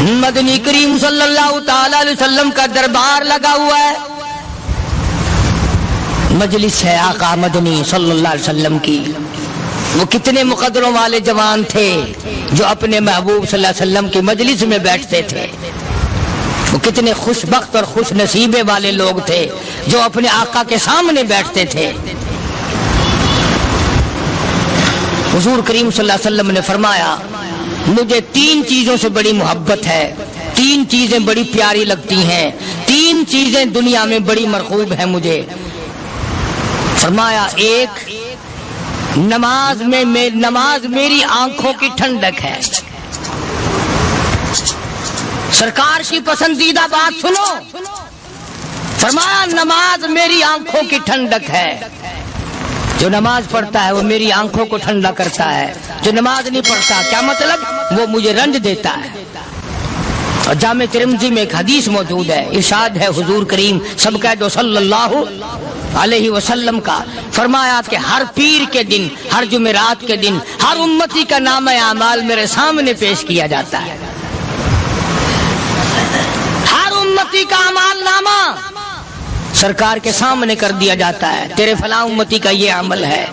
مدنی کریم صلی اللہ تعالی علیہ وسلم کا دربار لگا ہوا ہے، مجلس ہے آقا مدنی صلی اللہ علیہ وسلم کی۔ وہ کتنے مقدروں والے جوان تھے جو اپنے محبوب صلی اللہ علیہ وسلم کی مجلس میں بیٹھتے تھے، وہ کتنے خوش بخت اور خوش نصیبے والے لوگ تھے جو اپنے آقا کے سامنے بیٹھتے تھے۔ حضور کریم صلی اللہ علیہ وسلم نے فرمایا مجھے 3 چیزوں سے بڑی محبت ہے، 3 چیزیں بڑی پیاری لگتی ہیں، 3 چیزیں دنیا میں بڑی مرغوب ہیں مجھے۔ فرمایا ایک نماز میری آنکھوں کی ٹھنڈک ہے۔ سرکار کی پسندیدہ بات سنو، فرمایا نماز میری آنکھوں کی ٹھنڈک ہے۔ جو نماز پڑھتا ہے وہ میری آنکھوں کو ٹھنڈا کرتا ہے، جو نماز نہیں پڑھتا کیا مطلب؟ وہ مجھے رنج دیتا ہے۔ اور جامع ترمذی میں ایک حدیث موجود ہے، ارشاد ہے حضور کریم سب کہہ دو صلی اللہ علیہ وسلم کا، فرمایا کہ ہر پیر کے دن، ہر جمعرات کے دن ہر امتی کا نامہ اعمال میرے سامنے پیش کیا جاتا ہے۔ ہر امتی کا اعمال نامہ سرکار کے سامنے کر دیا جاتا ہے، تیرے فلاں امتی کا یہ عمل ہے۔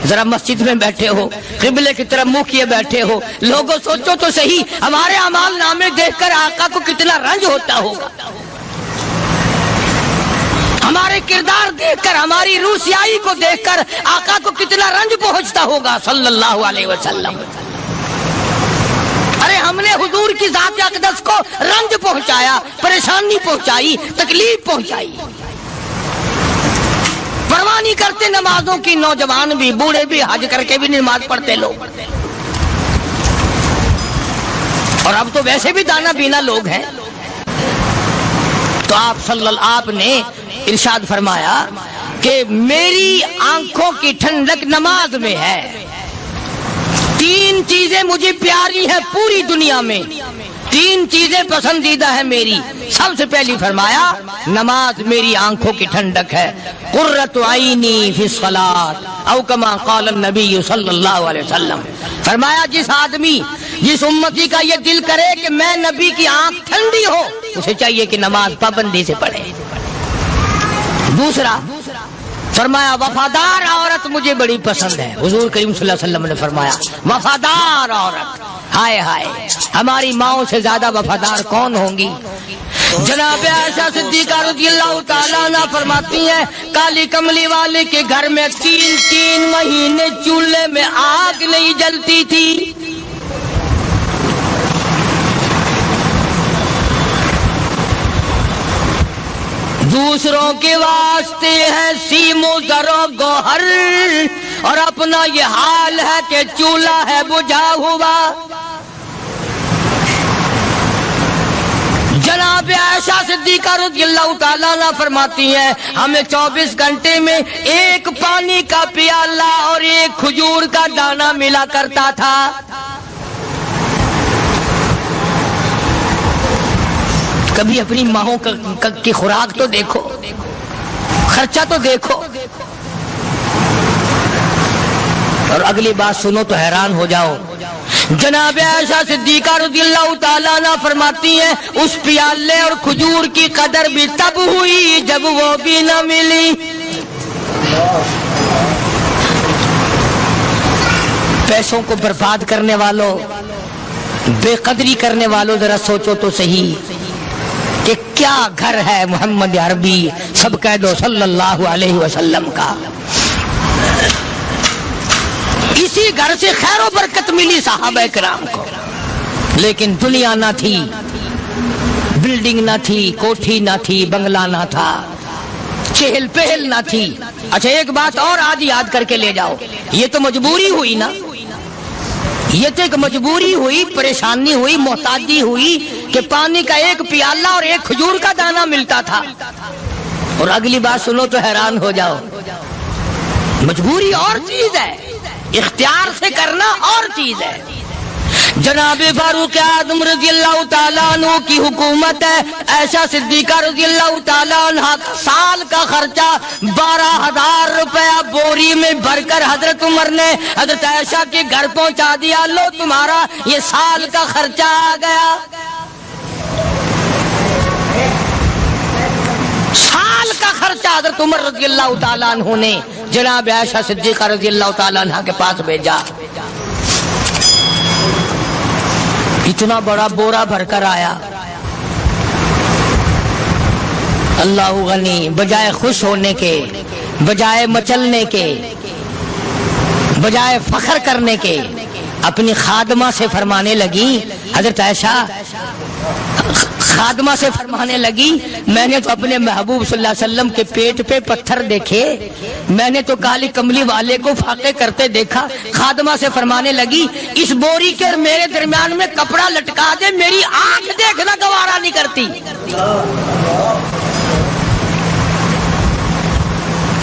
ذرا مسجد میں بیٹھے ہو، قبلے کی طرف منہ کیے بیٹھے ہو، لوگوں سوچو تو صحیح ہمارے اعمال نامے دیکھ کر آقا کو کتنا رنج ہوتا ہوگا، ہمارے کردار دیکھ کر، ہماری روح سیاہی کو دیکھ کر آقا کو کتنا رنج پہنچتا ہوگا صلی اللہ علیہ وسلم۔ ارے ہم نے حضور کی ذات اقدس کو رنج پہنچایا، پریشانی پہنچائی، تکلیف پہنچائی۔ پرواہ نہیں کرتے نمازوں کی، نوجوان بھی، بوڑھے بھی، حج کر کے بھی نماز پڑھتے لوگ، اور اب تو ویسے بھی دانا بینا لوگ ہیں۔ تو آپ نے ارشاد فرمایا کہ میری آنکھوں کی ٹھنڈک نماز میں ہے۔ 3 چیزیں مجھے پیاری ہیں پوری دنیا میں، 3 چیزیں پسندیدہ ہیں میری۔ سب سے پہلی فرمایا نماز میری آنکھوں کی ٹھنڈک ہے، قرۃ عینی فی الصلاۃ او کما قال النبی صلی اللہ علیہ وسلم۔ فرمایا جس آدمی، جس امتی کا یہ دل کرے کہ میں نبی کی آنکھ ٹھنڈی ہو، اسے چاہیے کہ نماز پابندی سے پڑھے۔ دوسرا فرمایا وفادار عورت مجھے بڑی پسند ہے۔ حضور کریم صلی اللہ علیہ وسلم نے فرمایا وفادار عورت، ہائے ہائے ہماری ماؤں سے زیادہ وفادار کون ہوں گی؟ جناب عائشہ صدیقہ رضی اللہ تعالیٰ عنہ فرماتی ہیں کالی کملی والے کے گھر میں 3 مہینے چولہے میں آگ نہیں جلتی تھی۔ دوسروں کے واسطے ہے سیم و زر و گوہر، اور اپنا یہ حال ہے کہ چولہا ہے بجھا ہوا۔ جناب عائشہ صدیقہ رضی اللہ تعالیٰ عنہ فرماتی ہیں ہمیں 24 گھنٹے میں 1 پانی کا پیالہ اور 1 کھجور کا دانہ ملا کرتا تھا۔ کبھی اپنی ماہوں کی خوراک تو دیکھو، خرچہ تو دیکھو، اور اگلی بات سنو تو حیران ہو جاؤ۔ جناب عائشہ صدیقہ رضی اللہ تعالیٰ عنہ فرماتی ہیں اس پیالے اور کھجور کی قدر بھی تب ہوئی جب وہ بھی نہ ملی۔ پیسوں کو برباد کرنے والوں، بے قدری کرنے والوں، ذرا سوچو تو صحیح کہ کیا گھر ہے محمد عربی سب کہہ دو صلی اللہ علیہ وسلم کا۔ اسی گھر سے خیر و برکت ملی صحابہ کرام کو، لیکن دنیا نہ تھی، بلڈنگ نہ تھی، کوٹھی نہ تھی، بنگلہ نہ تھا، چہل پہل نہ تھی۔ اچھا ایک بات اور آج یاد کر کے لے جاؤ، یہ تو مجبوری ہوئی نا، یہ تو ایک مجبوری ہوئی، پریشانی ہوئی، محتاجی ہوئی کہ پانی کا 1 پیالہ اور 1 کھجور کا دانہ ملتا تھا۔ اور اگلی بات سنو تو حیران ہو جاؤ، مجبوری اور چیز ہے، اختیار سے کرنا اور چیز ہے۔ جناب فاروق اعظم رضی اللہ تعالیٰ عنہ کی حکومت ہے، عائشہ صدیقہ رضی اللہ تعالیٰ عنہ سال کا خرچہ 12,000 روپیہ بوری میں بھر کر حضرت عمر نے حضرت عائشہ کے گھر پہنچا دیا، لو تمہارا یہ سال کا خرچہ آ گیا۔ حضرت عمر رضی اللہ تعالیٰ عنہ نے جناب عائشہ صدیقہ رضی اللہ تعالیٰ عنہ کے پاس بھیجا. اتنا بڑا بورا بھر کر آیا. اللہ غنی، بجائے خوش ہونے کے، بجائے مچلنے کے، بجائے فخر کرنے کے، اپنی خادمہ سے فرمانے لگی، حضرت عائشہ خادمہ سے فرمانے لگی، میں نے تو اپنے محبوب صلی اللہ علیہ وسلم کے پیٹ پہ پتھر دیکھے، میں نے تو کالی کملی والے کو فاقے کرتے دیکھا. خادمہ سے فرمانے لگی، اس بوری کے اور میرے درمیان میں کپڑا لٹکا دے، میری آنکھ دیکھنا گوارا نہیں کرتی،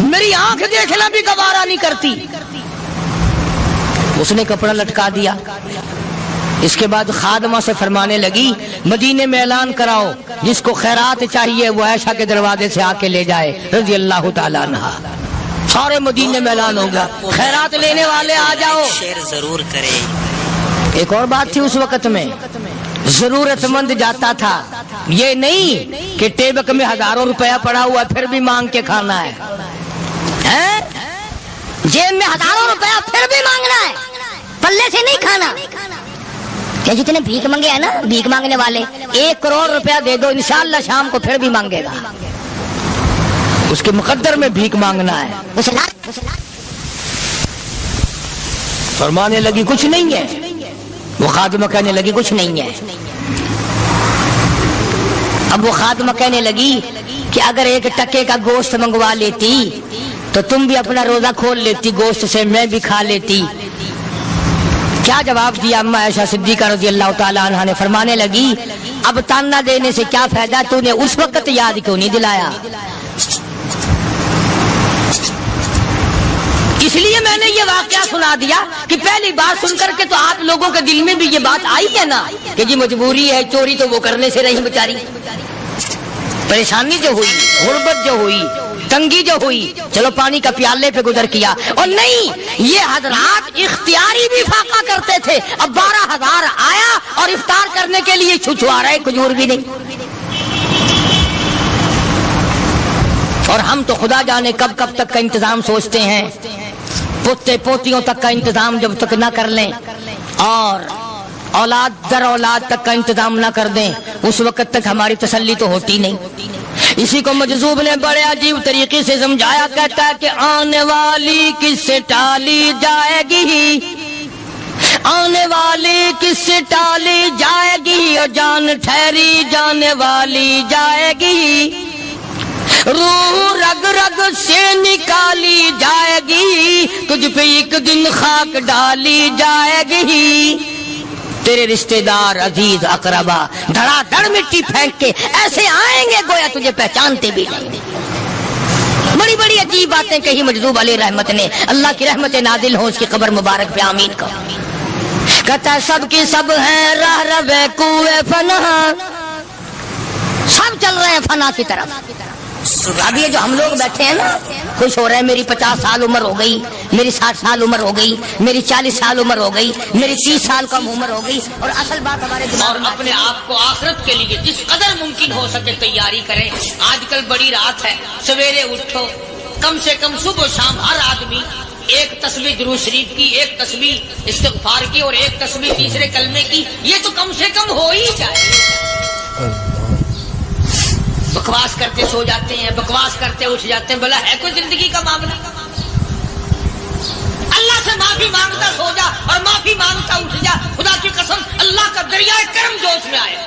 میری آنکھ دیکھنا بھی گوارا نہیں کرتی. اس نے کپڑا لٹکا دیا. اس کے بعد خادمہ سے فرمانے لگی، مدینے میں اعلان کراؤ، جس کو خیرات چاہیے وہ عائشہ کے دروازے سے آ کے لے جائے رضی اللہ تعالیٰ عنہ. سارے مدینے میں اعلان ہوگا، خیرات لینے والے آ جاؤ. شیئر ضرور کرے. ایک اور بات تھی اس وقت میں، ضرورت مند جاتا تھا، یہ نہیں کہ ٹیبک میں ہزاروں روپیہ پڑا ہوا پھر بھی مانگ کے کھانا ہے، جیب میں ہزاروں روپیہ پھر بھی مانگنا ہے، پلے سے نہیں کھانا. کہ جتنے بھیک مانگے ہیں نا، بھیک مانگنے والے، 1 کروڑ روپیہ دے دو انشاءاللہ شام کو پھر بھی مانگے گا. اس کے مقدر میں بھیک مانگنا ہے. فرمانے لگی کچھ نہیں ہے. وہ خادمہ کہنے لگی کچھ نہیں ہے. اب وہ خادمہ کہنے لگی کہ اگر 1 ٹکے کا گوشت منگوا لیتی تو تم بھی اپنا روزہ کھول لیتی، گوشت سے میں بھی کھا لیتی. کیا جواب دیا اما عائشہ صدیقہ رضی اللہ تعالیٰ عنہ نے؟ فرمانے لگی، اب تانا دینے سے کیا فائدہ، تو نے اس وقت یاد کیوں نہیں دلایا؟ اس لیے میں نے یہ واقعہ سنا دیا کہ پہلی بات سن کر کے تو آپ لوگوں کے دل میں بھی یہ بات آئی ہے نا کہ جی مجبوری ہے، چوری تو وہ کرنے سے رہی بیچاری. پریشانی جو ہوئی، غربت جو ہوئی، تنگی جو ہوئی، چلو پانی کا پیالے پہ گزر کیا. اور نہیں، یہ حضرات اختیاری بھی فاقہ کرتے تھے. اب 12,000 آیا اور افطار کرنے کے لیے چھچوا رہے، کھجور بھی نہیں. اور ہم تو خدا جانے کب کب تک کا انتظام سوچتے ہیں، پوتے پوتیوں تک کا انتظام جب تک نہ کر لیں اور اولاد در اولاد تک کا انتظام نہ کر دیں، اس وقت تک ہماری تسلی تو ہوتی نہیں. اسی کو مجذوب نے بڑے عجیب طریقے سے سمجھایا، کہتا ہے کہ آنے والی کس سے ٹالی جائے گی، آنے والی کس سے ٹالی جائے گی، اور جان ٹھہری جانے والی جائے گی، روح رگ رگ سے نکالی جائے گی، تجھ پہ ایک دن خاک ڈالی جائے گی. تیرے رشتہ دار عزیز اقربا دھڑا دھڑ مٹی پھینک کے ایسے آئیں گے گویا تجھے پہچانتے بھی نہیں. بڑی بڑی عجیب باتیں کہی مجذوب علیہ رحمت نے. اللہ کی رحمت نازل ہو اس کی قبر مبارک پہ آمین کا. کہتا ہے سب کی سب ہیں راہ روے کوئے فنا، سب چل رہے ہیں فنا کی طرف. اب یہ جو ہم لوگ بیٹھے ہیں نا، خوش ہو رہے ہیں، میری 50 سال عمر ہو گئی، میری 60 سال عمر ہو گئی، میری 40 سال عمر ہو گئی، میری 30 سال کم عمر ہو گئی. اور اصل بات ہمارے دماغ میں، اپنے آپ کو آخرت کے لیے جس قدر ممکن ہو سکے تیاری کریں. آج کل بڑی رات ہے، سویرے اٹھو، کم سے کم صبح و شام ہر آدمی 1 تسبیح درود شریف کی، 1 تسبیح استغفار کی، اور 1 تسبیح تیسرے کلمے کی. یہ تو کم سے کم ہو ہی جائے. بکواس کرتے سو جاتے ہیں، بکواس کرتے اٹھ جاتے ہیں. بلا ہے کوئی زندگی کا معاملہ؟ اللہ سے معافی مانگتا سو جا اور معافی مانگتا اٹھ جا. خدا کی قسم اللہ کا دریائے کرم جوش میں آئے.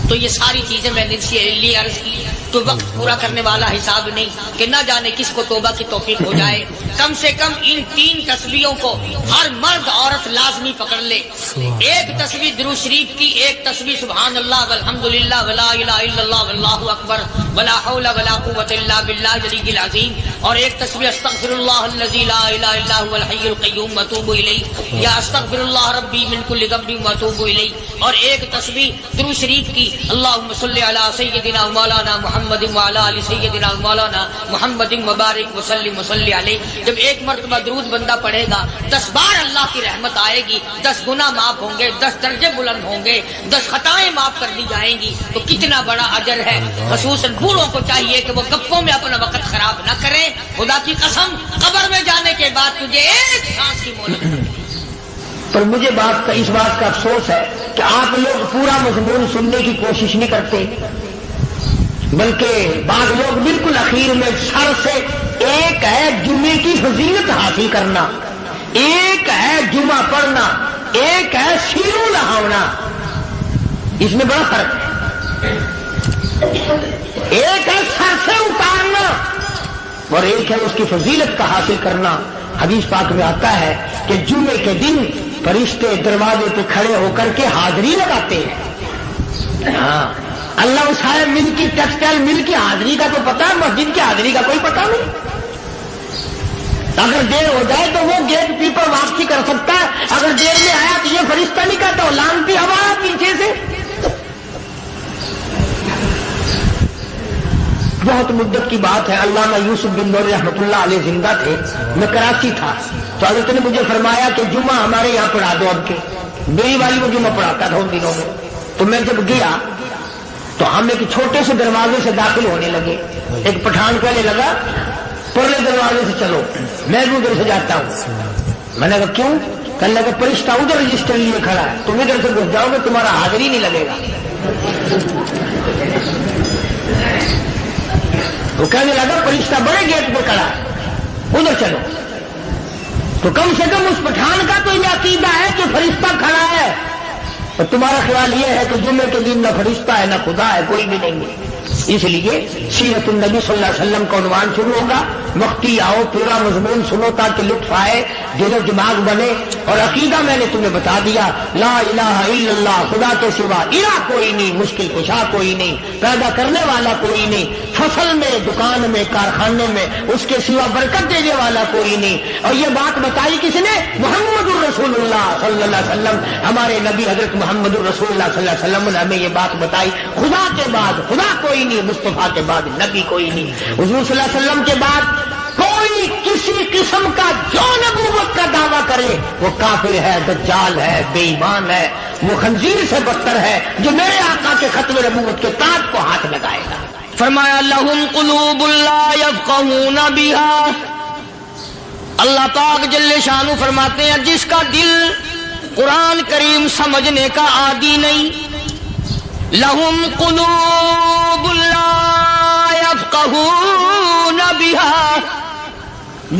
تو یہ ساری چیزیں میں نے لیے عرض کی. تو وقت پورا کرنے والا حساب نہیں کہ نہ جانے کس کو توبہ کی توفیق ہو جائے. کم سے کم ان 3 تسبیحوں کو ہر مرد عورت لازمی پکڑ لے. 1 تسبیح درود شریف کی، 1 تسبیح سبحان اللہ والحمدللہ ولا الہ الا اللہ واللہ اکبر ولا حول ولا قوت الا باللہ العلی العظیم، اور 1 تسبیح استغفر اللہ الذی لا الہ الا هو الحی القیوم واتوب الیہ، یا استغفر اللہ ربی من کل ذنب واتوب الیہ، اور 1 تسبیح درود شریف کی اللہم صلی علی سیدنا مولانا محمد وعلی آل سیدنا مولانا محمد مبارک وسلم وصلی علیہ. جب ایک مرتبہ درود بندہ پڑھے گا 10 بار اللہ کی رحمت آئے گی، 10 گناہ معاف ہوں گے، 10 درجے بلند ہوں گے، 10 خطائیں معاف کر دی جائیں گی، تو کتنا بڑا اجر ہے۔ خصوصاً بوڑھوں کو چاہیے کہ وہ گپوں میں اپنا وقت خراب نہ کریں۔ خدا کی قسم قبر میں جانے کے بعد تجھے ایک سانس کی مہلت ملے گی۔ پر مجھے اس بات کا افسوس ہے کہ آپ لوگ پورا مضمون سننے کی کوشش نہیں کرتے، بلکہ بعض لوگ بالکل اخیر میں سر سے، ایک ہے جمعے کی فضیلت حاصل کرنا، ایک ہے جمعہ پڑھنا، ایک ہے سیرو لہاونا، اس میں بڑا فرق ہے۔ ایک ہے سر سے اتارنا اور ایک ہے اس کی فضیلت کا حاصل کرنا۔ حدیث پاک میں آتا ہے کہ جمعے کے دن فرشتے دروازے پہ کھڑے ہو کر کے حاضری لگاتے ہیں۔ ہاں، اللہ صاحب مل کی ٹیکسٹائل مل کی حاضری کا تو پتا ہے، مسجد کی حاضری کا کوئی پتا نہیں۔ اگر دیر ہو جائے تو وہ گیٹ کیپر واپسی کر سکتا ہے، اگر دیر میں آیا تو یہ فرشتہ نہیں کہتا، لانتی ہوا پیچھے سے۔ بہت مدت کی بات ہے، علامہ یوسف بن نور رحمۃ اللہ علیہ زندہ تھے، میں کراچی تھا، تو حضرت نے مجھے فرمایا کہ جمعہ ہمارے یہاں پڑھا دو اب کے۔ میری والی وہ جمعہ پڑھاتا تھا ان دنوں میں، تو میں جب گیا تو ہم ایک چھوٹے سے دروازے سے داخل ہونے لگے۔ ایک پٹھان کہنے لگا پرلے دروازے سے چلو، میں بھی ادھر سے جاتا ہوں۔ میں نے کہا کیوں؟ کہنے لگا فرشتہ ادھر رجسٹر لیے کھڑا ہے، تم ادھر سے گھس جاؤ گے تمہارا حاضری نہیں لگے گا۔ وہ کہنے لگا فرشتہ بڑے گیٹ پہ کھڑا ہے، ادھر چلو۔ تو کم سے کم اس پٹھان کا تو یہ عقیدہ ہے کہ فرشتہ کھڑا ہے، اور تمہارا خیال یہ ہے کہ جمعے کے دن نہ فرشتہ ہے نہ خدا ہے، کوئی بھی نہیں ہے۔ اس لیے سیرت النبی صلی اللہ علیہ وسلم کا عنوان شروع ہوگا، وقتی آؤ پورا مضمون سنو تاکہ لطف آئے، دل و دماغ بنے۔ اور عقیدہ میں نے تمہیں بتا دیا، لا الہ الا اللہ، خدا کے سوا الہ کوئی نہیں، مشکل کشا کوئی نہیں، پیدا کرنے والا کوئی نہیں، فصل میں، دکان میں، کارخانے میں اس کے سوا برکت دینے والا کوئی نہیں۔ اور یہ بات بتائی کس نے؟ محمد الرسول اللہ صلی اللہ علیہ وسلم، ہمارے نبی حضرت محمد الرسول اللہ صلی اللہ علیہ وسلم نے ہمیں یہ بات بتائی، خدا کے بعد خدا کوئی نہیں، مصطفیٰ کے بعد نبی کوئی نہیں، حضور صلی اللہ علیہ وسلم کے بعد کوئی کسی قسم کا جو نبوت کا دعویٰ کرے وہ کافر ہے، دجال ہے، بے ایمان ہے، وہ خنزیر سے بدتر ہے جو میرے آقا کے ختم نبوت کے تاج کو ہاتھ لگائے گا۔ فرمایا لہم قلوب لا یفقہون بہا، اللہ پاک جل شانہ فرماتے ہیں جس کا دل قرآن کریم سمجھنے کا عادی نہیں، لہم قلوب لا یفقہون بہا،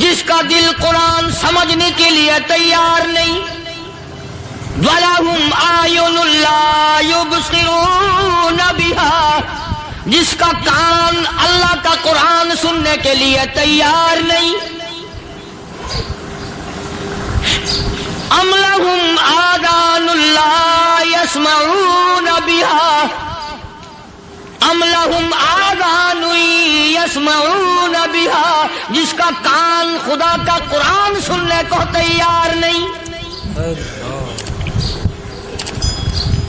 جس کا دل قرآن سمجھنے کے لیے تیار نہیں، وَلَهُمْ أَعْيُنٌ لَا يُبْصِرُونَ بِهَا، جس کا کان اللہ کا قرآن سننے کے لیے تیار نہیں، أَمْ لَهُمْ آذَانٌ لَا يَسْمَعُونَ بِهَا، أَمْ لَهُمْ آذَانٌ يَسْمَعُونَ بِهَا، جس کا کان خدا کا قرآن سننے کو تیار نہیں۔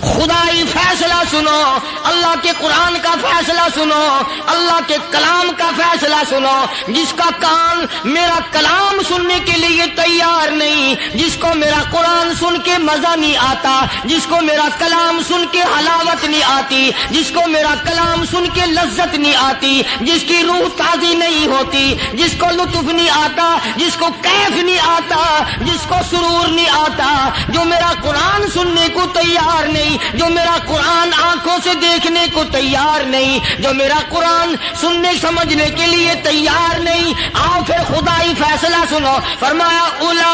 خدائی فیصلہ سنو، اللہ کے قرآن کا فیصلہ سنو، اللہ کے کلام کا فیصلہ سنو۔ جس کا کان میرا کلام سننے کے لیے تیار نہیں، جس کو میرا قرآن سن کے مزہ نہیں آتا، جس کو میرا کلام سن کے حلاوت نہیں آتی، جس کو میرا کلام سن کے لذت نہیں آتی، جس کی روح تازی نہیں ہوتی، جس کو لطف نہیں آتا، جس کو کیف نہیں آتا، جس کو سرور نہیں آتا، جو میرا قرآن سننے کو تیار نہیں، جو میرا قرآن آنکھوں سے دیکھنے کو تیار نہیں، جو میرا قرآن سننے سمجھنے کے لیے تیار نہیں، آؤ پھر خدائی فیصلہ سنو۔ فرمایا اولئک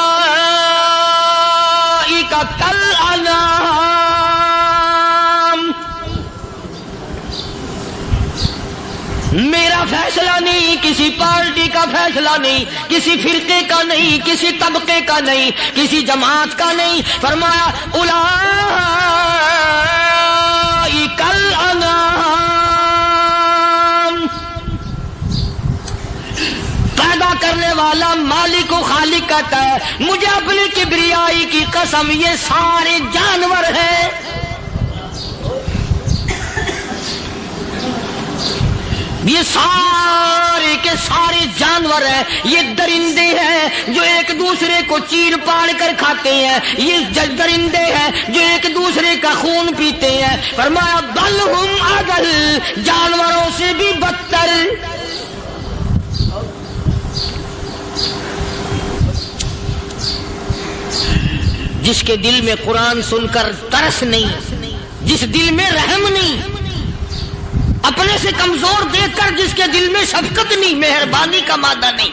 کالانعام، میرا فیصلہ نہیں، کسی پارٹی کا فیصلہ نہیں، کسی فرقے کا نہیں، کسی طبقے کا نہیں، کسی جماعت کا نہیں۔ فرمایا اولئک الانعام، پیدا کرنے والا مالک و خالق کہتا ہے مجھے اپنی کبریائی کی قسم یہ سارے جانور ہیں، یہ سارے کے سارے جانور ہیں، یہ درندے ہیں جو ایک دوسرے کو چیر پاڑ کر کھاتے ہیں، یہ درندے ہیں جو ایک دوسرے کا خون پیتے ہیں۔ فرمایا بل ہم اضل، جانوروں سے بھی بدتر۔ جس کے دل میں قرآن سن کر ترس نہیں، جس دل میں رحم نہیں، اپنے سے کمزور دیکھ کر جس کے دل میں شفقت نہیں، مہربانی کا مادہ نہیں،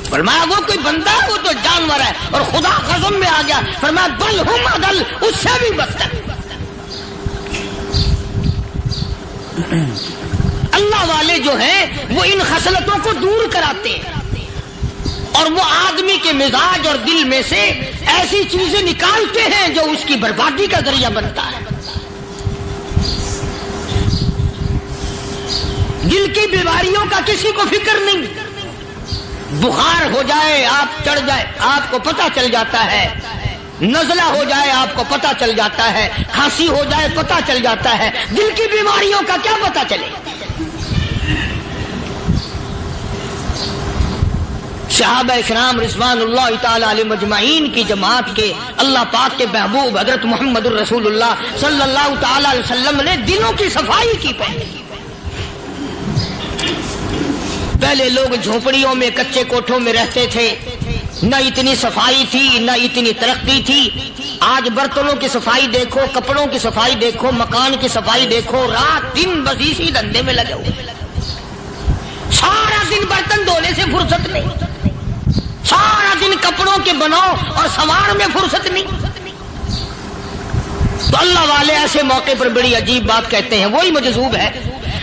فرمایا وہ کوئی بندہ ہے، وہ تو جانور ہے۔ اور خدا قسم میں آ گیا، فرمایا بل ہم اضل، اس سے بھی بدتر۔ اللہ والے جو ہیں وہ ان خصلتوں کو دور کراتے ہیں اور وہ آدمی کے مزاج اور دل میں سے ایسی چیزیں نکالتے ہیں جو اس کی بربادی کا ذریعہ بنتا ہے۔ دل کی بیماریوں کا کسی کو فکر نہیں، بخار ہو جائے آپ چڑھ جائے آپ کو پتہ چل جاتا ہے، نزلہ ہو جائے آپ کو پتہ چل جاتا ہے، کھانسی ہو جائے پتہ چل جاتا ہے، دل کی بیماریوں کا کیا پتہ چلے؟ صحابہ اکرام رضوان اللہ تعالی علیہ مجمعین کی جماعت کے اللہ پاک کے محبوب حضرت محمد الرسول اللہ صلی اللہ تعالی علیہ وسلم نے دلوں کی صفائی کی پہلے لوگ جھونپڑیوں میں کچے کوٹھوں میں رہتے تھے، نہ اتنی صفائی تھی نہ اتنی ترقی تھی۔ آج برتنوں کی صفائی دیکھو، کپڑوں کی صفائی دیکھو، مکان کی صفائی دیکھو، رات دن بس اسی دھندے میں لگے ہوئے، سارا دن برتن دھونے سے فرصت نہیں، سارا دن کپڑوں کے بناؤ اور سوار میں فرصت نہیں۔ تو اللہ والے ایسے موقع پر بڑی عجیب بات کہتے ہیں، وہی مجذوب ہے،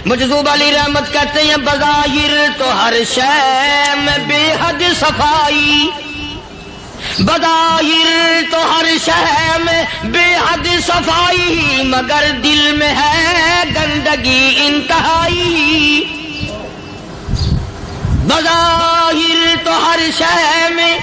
مجذوب علی رحمت کہتے ہیں بظاہر تو ہر شے میں بے حد صفائی، بظاہر تو ہر شے میں بے حد صفائی، مگر دل میں ہے گندگی انتہائی۔ بظاہر تو ہر شے میں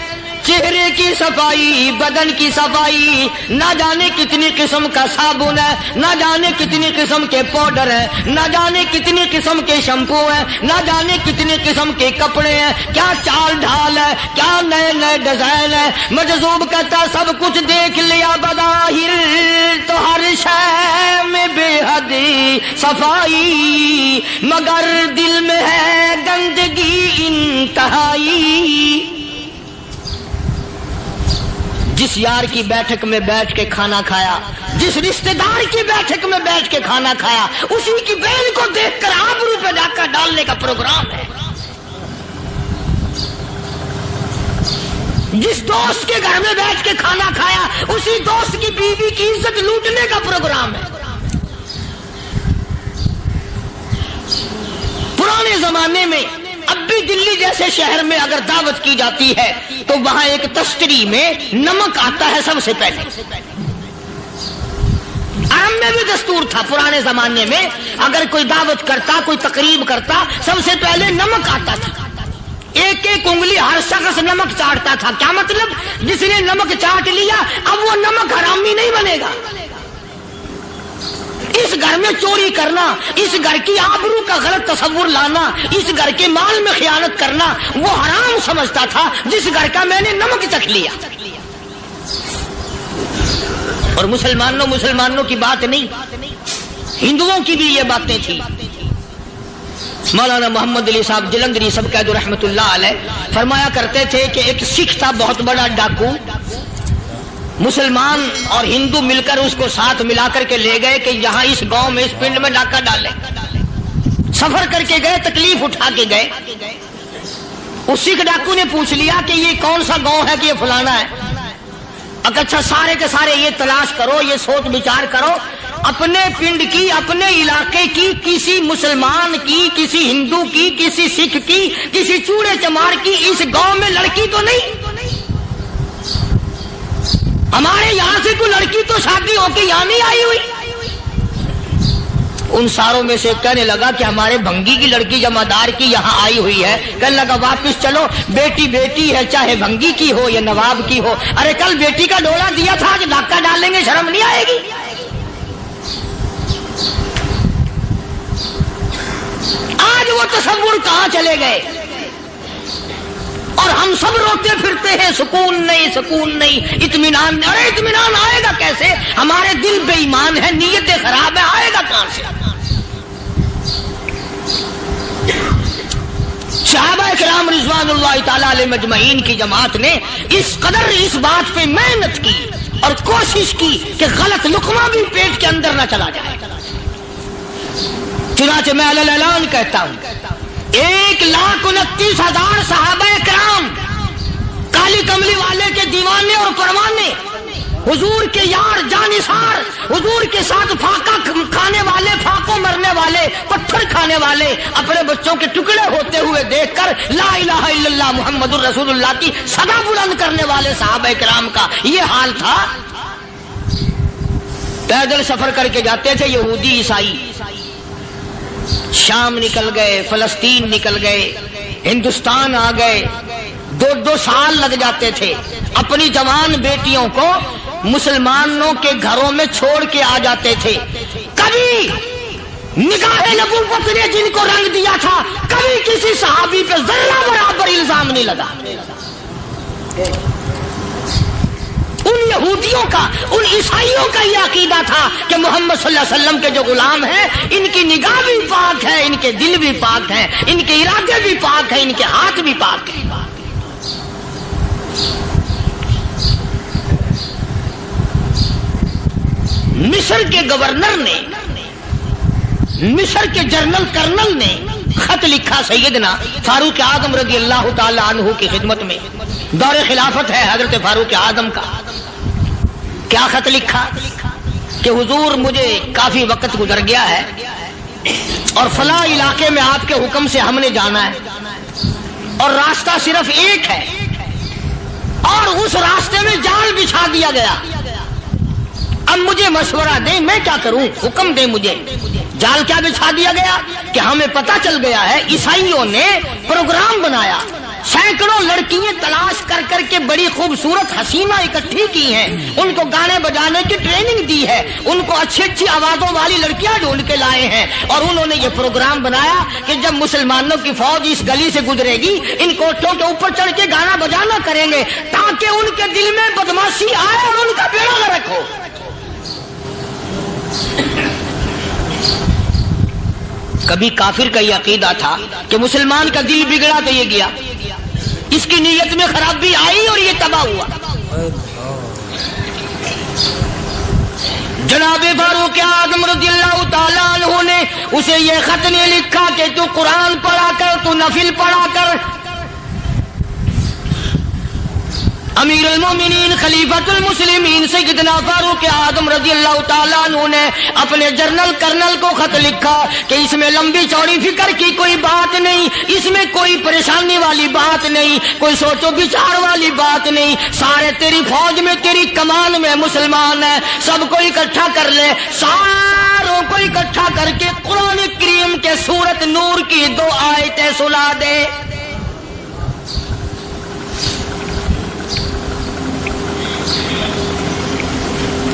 چہرے کی صفائی، بدن کی صفائی، نہ جانے کتنی قسم کا صابن ہے، نہ جانے کتنی قسم کے پاؤڈر ہے، نہ جانے کتنی قسم کے شیمپو ہے، نہ جانے کتنی قسم کے کپڑے ہیں، کیا چال ڈھال ہے، کیا نئے نئے ڈیزائن ہے۔ مجذوب کہتا سب کچھ دیکھ لیا، بظاہر تو ہر شے میں بے حد صفائی، مگر دل میں ہے گندگی انتہائی۔ جس یار کی بیٹھک میں بیٹھ کے کھانا کھایا، جس رشتہ دار کی بیٹھک میں بیٹھ کے کھانا کھایا، اسی کی بہن کو دیکھ کر آبرو پہ ڈاکہ ڈالنے کا پروگرام ہے۔ جس دوست کے گھر میں بیٹھ کے کھانا کھایا، اسی دوست کی بیوی کی عزت لوٹنے کا پروگرام ہے۔ پرانے زمانے میں اب بھی دلی جیسے شہر میں اگر دعوت کی جاتی ہے تو وہاں ایک تشتری میں نمک آتا ہے سب سے پہلے۔ عرب میں بھی دستور تھا پرانے زمانے میں، اگر کوئی دعوت کرتا، کوئی تقریب کرتا، سب سے پہلے نمک آتا تھا۔ ایک ایک انگلی ہر شخص نمک چاٹتا تھا۔ کیا مطلب؟ جس نے نمک چاٹ لیا اب وہ نمک حرامی نہیں بنے گا۔ اس گھر میں چوری کرنا، اس گھر کی آبرو کا غلط تصور لانا، اس گھر کے مال میں خیانت کرنا وہ حرام سمجھتا تھا جس گھر کا میں نے نمک چکھ لیا۔ اور مسلمانوں کی بات نہیں، ہندوؤں کی بھی یہ باتیں تھی۔ مولانا محمد علی صاحب جلندری سب قید رحمت اللہ علیہ فرمایا کرتے تھے کہ ایک سکھ تھا بہت بڑا ڈاکو، مسلمان اور ہندو مل کر اس کو ساتھ ملا کر کے لے گئے کہ یہاں اس گاؤں میں اس پنڈ میں ڈاکہ ڈالے۔ سفر کر کے گئے، تکلیف اٹھا کے گئے۔ اس سکھ ڈاکو نے پوچھ لیا کہ یہ کون سا گاؤں ہے کہ یہ فلانا ہے۔ اچھا سارے کے سارے یہ تلاش کرو، یہ سوچ بچار کرو، اپنے پنڈ کی، اپنے علاقے کی، کسی مسلمان کی، کسی ہندو کی، کسی سکھ کی، کسی چوڑے چمار کی اس گاؤں میں لڑکی تو نہیں؟ ہمارے یہاں سے کوئی لڑکی تو شادی ہو کے یہاں نہیں آئی ہوئی؟ ان ساروں میں سے کہنے لگا کہ ہمارے بھنگی کی لڑکی جمعدار کی یہاں آئی ہوئی ہے۔ کہنے لگا واپس چلو، بیٹی بیٹی ہے، چاہے بھنگی کی ہو یا نواب کی ہو۔ ارے کل بیٹی کا ڈولا دیا تھا، آج ڈاکہ ڈالیں گے، شرم نہیں آئے گی؟ آج وہ و تصور کہاں چلے گئے؟ اور ہم سب روتے پھرتے ہیں سکون نہیں، سکون نہیں، اطمینان نہیں۔ ارے اطمینان آئے گا کیسے؟ ہمارے دل بے ایمان ہے، نیتیں خراب ہے، آئے گا کہاں سے؟ صحابہ کرام رضوان اللہ تعالی علیہ مجمعین کی جماعت نے اس قدر اس بات پہ محنت کی اور کوشش کی کہ غلط لقمہ بھی پیٹ کے اندر نہ چلا جائے۔ چنانچہ میں علی الاعلان کہتا ہوں 1,29,000 صحابہ کرام کالی کملی والے کے دیوانے اور پروانے، حضور کے یار جانثار، حضور کے ساتھ فاقہ کھانے والے، فاقوں مرنے والے، پتھر کھانے والے، اپنے بچوں کے ٹکڑے ہوتے ہوئے دیکھ کر لا الہ الا اللہ محمد الرسول اللہ کی صدا بلند کرنے والے صحابہ کرام کا یہ حال تھا۔ پیدل سفر کر کے جاتے تھے یہودی عیسائی، شام نکل گئے، فلسطین نکل گئے، ہندوستان آ گئے، 2 سال لگ جاتے تھے، اپنی جوان بیٹیوں کو مسلمانوں کے گھروں میں چھوڑ کے آ جاتے تھے۔ کبھی نگاہ نبوت نے جن کو رنگ دیا تھا، کبھی کسی صحابی پہ ذرہ برابر الزام نہیں لگا۔ ان یہودیوں کا، ان عیسائیوں کا یہ عقیدہ تھا کہ محمد صلی اللہ علیہ وسلم کے جو غلام ہیں ان کی نگاہ بھی پاک ہے، ان کے دل بھی پاک ہیں، ان کے ارادے بھی پاک ہیں، ان کے ہاتھ بھی پاک ہیں۔ مصر کے گورنر نے، مصر کے جنرل کرنل نے خط لکھا سیدنا فاروق اعظم رضی اللہ تعالی عنہ کی خدمت میں، دور خلافت ہے حضرت فاروق اعظم کا۔ کیا خط لکھا کہ حضور مجھے کافی وقت گزر گیا ہے اور فلاں علاقے میں آپ کے حکم سے ہم نے جانا ہے اور راستہ صرف ایک ہے اور اس راستے میں جال بچھا دیا گیا۔ اب مجھے مشورہ دیں میں کیا کروں، حکم دیں مجھے۔ جال کیا بچھا دیا گیا کہ ہمیں پتہ چل گیا ہے عیسائیوں نے پروگرام بنایا، سینکڑوں لڑکیاں تلاش کر کر کے بڑی خوبصورت حسینہ اکٹھی کی ہیں، ان کو گانے بجانے کی ٹریننگ دی ہے، ان کو اچھی اچھی آوازوں والی لڑکیاں ڈھونڈ کے لائے ہیں، اور انہوں نے یہ پروگرام بنایا کہ جب مسلمانوں کی فوج اس گلی سے گزرے گی ان کوٹھوں کے اوپر چڑھ کے گانا بجانا کریں گے تاکہ ان کے دل میں بدماشی آئے اور ان کا بیڑا غرق ہو۔ کبھی کافر کا یہ عقیدہ تھا کہ مسلمان کا دل بگڑا تو یہ گیا، اس کی نیت میں خرابی آئی اور یہ تباہ ہوا۔ جناب فاروق اعظم رضی اللہ تعالیٰ عنہ نے اسے یہ خط نے لکھا کہ تو قرآن پڑھا کر، تو نفل پڑھا کر۔ امیر المومنین خلیفۃ المسلمین سیدنا فاروق اعظم رضی اللہ تعالیٰ عنہ نے اپنے جنرل کرنل کو خط لکھا کہ اس میں لمبی چوڑی فکر کی کوئی بات نہیں، اس میں کوئی پریشانی والی بات نہیں، کوئی سوچ و بچار والی بات نہیں، سارے تیری فوج میں، تیری کمان میں مسلمان ہیں، سب کو اکٹھا کر لے، ساروں کو اکٹھا کر کے قرآن کریم کے سورت نور کی 2 آیتیں سنا دے۔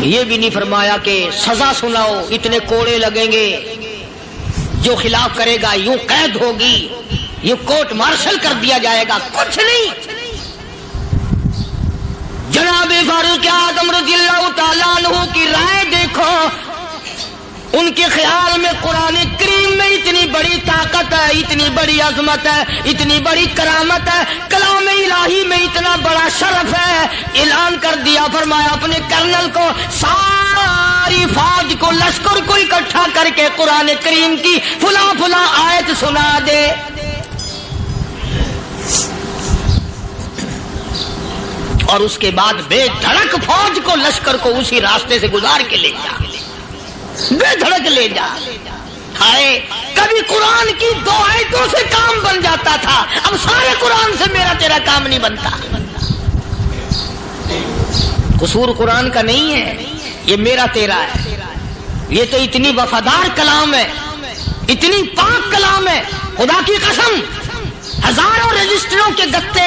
یہ بھی نہیں فرمایا کہ سزا سناؤ، اتنے کوڑے لگیں گے، جو خلاف کرے گا یوں قید ہوگی، یہ کورٹ مارشل کر دیا جائے گا، کچھ نہیں۔ جناب فاروق اعظم رضی اللہ تعالیٰ عنہ کی رائے دیکھو، ان کے خیال میں قرآن کریم میں اتنی بڑی طاقت ہے، اتنی بڑی عظمت ہے، اتنی بڑی کرامت ہے، کلام الہی میں اتنا بڑا شرف ہے۔ اعلان کر دیا، فرمایا اپنے کرنل کو ساری فوج کو، لشکر کو اکٹھا کر کے قرآن کریم کی فلاں فلاں آیت سنا دے۔ اور اس کے بعد بے دھڑک فوج کو، لشکر کو اسی راستے سے گزار کے لے جا، بے دھڑک لے جا۔ ہائے کبھی قرآن کی 2 آیتوں سے کام بن جاتا تھا، اب سارے قرآن سے میرا تیرا کام نہیں بنتا۔ قصور قرآن کا نہیں ہے، یہ میرا تیرا ہے، یہ تو اتنی وفادار کلام ہے، اتنی پاک کلام ہے، خدا کی قسم ہزاروں رجسٹروں کے گتے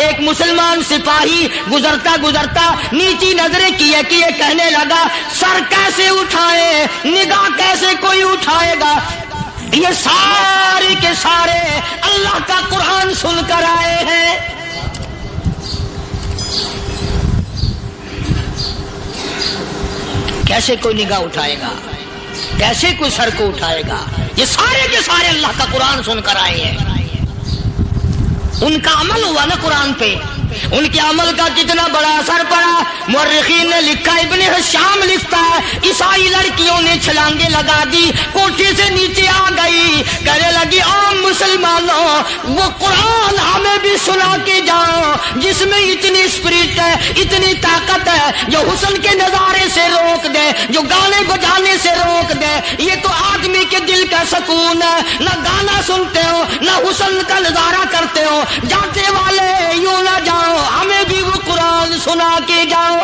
ایک مسلمان سپاہی گزرتا گزرتا نیچی نظریں کیے کیے کہنے لگا سر کیسے اٹھائے، نگاہ کیسے کوئی اٹھائے گا، یہ سارے کے سارے اللہ کا قرآن سن کر آئے ہیں۔ کیسے کوئی نگاہ اٹھائے گا، کیسے کوئی سر کو اٹھائے گا، یہ سارے کے سارے اللہ کا قرآن سن کر آئے ہیں۔ ان کا عمل ہوا نا قرآن پہ، ان کے عمل کا کتنا بڑا اثر پڑا۔ مورخین نے لکھا، ابن حشام لکھتا ہے عیسائی لڑکیوں نے چھلانگیں لگا دی، کوٹھی سے نیچے آ گئی، کہنے لگی عام مسلمانوں وہ قرآن ہمیں بھی سنا کے جاؤ جس میں اتنی اسپرٹ ہے، اتنی طاقت ہے، جو حسن کے نظارے سے روک دے، جو گانے بجانے سے روک دے۔ یہ تو آدمی کے دل کا سکون ہے، نہ گانا سنتے ہو نہ حسن کا نظارہ کرتے ہو، جاتے والے یوں نہ جاؤ، ہمیں بھی وہ قرآن سنا کے جاؤ۔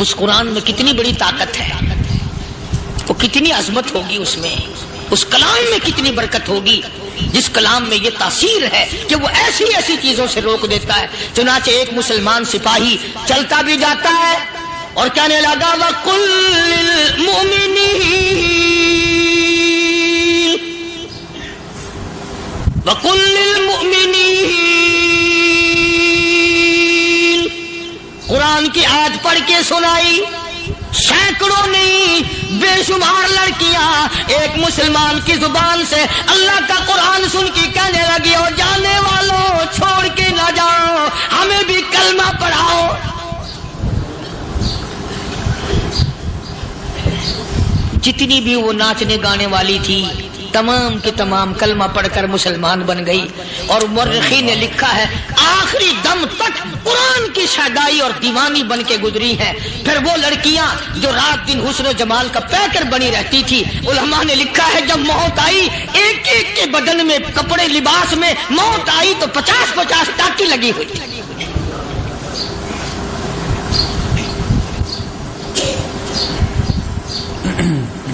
اس قرآن میں کتنی بڑی طاقت ہے، وہ کتنی عظمت ہوگی، اس میں اس کلام میں کتنی برکت ہوگی، جس کلام میں یہ تاثیر ہے کہ وہ ایسی ایسی چیزوں سے روک دیتا ہے۔ چنانچہ ایک مسلمان سپاہی چلتا بھی جاتا ہے اور کہنے لگا وَقُلْ لِلْمُؤْمِنِينَ قرآن کی آیت پڑھ کے سنائی، سینکڑوں نہیں بے شمار لڑکیاں ایک مسلمان کی زبان سے اللہ کا قرآن سن کے کہنے لگی اور جانے والوں چھوڑ کے نہ جاؤ، ہمیں بھی کلمہ پڑھاؤ۔ جتنی بھی وہ ناچنے گانے والی تھی تمام کی تمام کلمہ پڑھ کر مسلمان بن گئی، اور مورخین نے لکھا ہے آخری دم تک قرآن کی شیدائی اور دیوانی بن کے گزری ہے۔ پھر وہ لڑکیاں جو رات دن حسن و جمال کا پیکر بنی رہتی تھی، علماء نے لکھا ہے جب موت آئی ایک ایک کے بدن میں کپڑے لباس میں موت آئی تو 50-50 ٹاکی لگی ہوئی تھی۔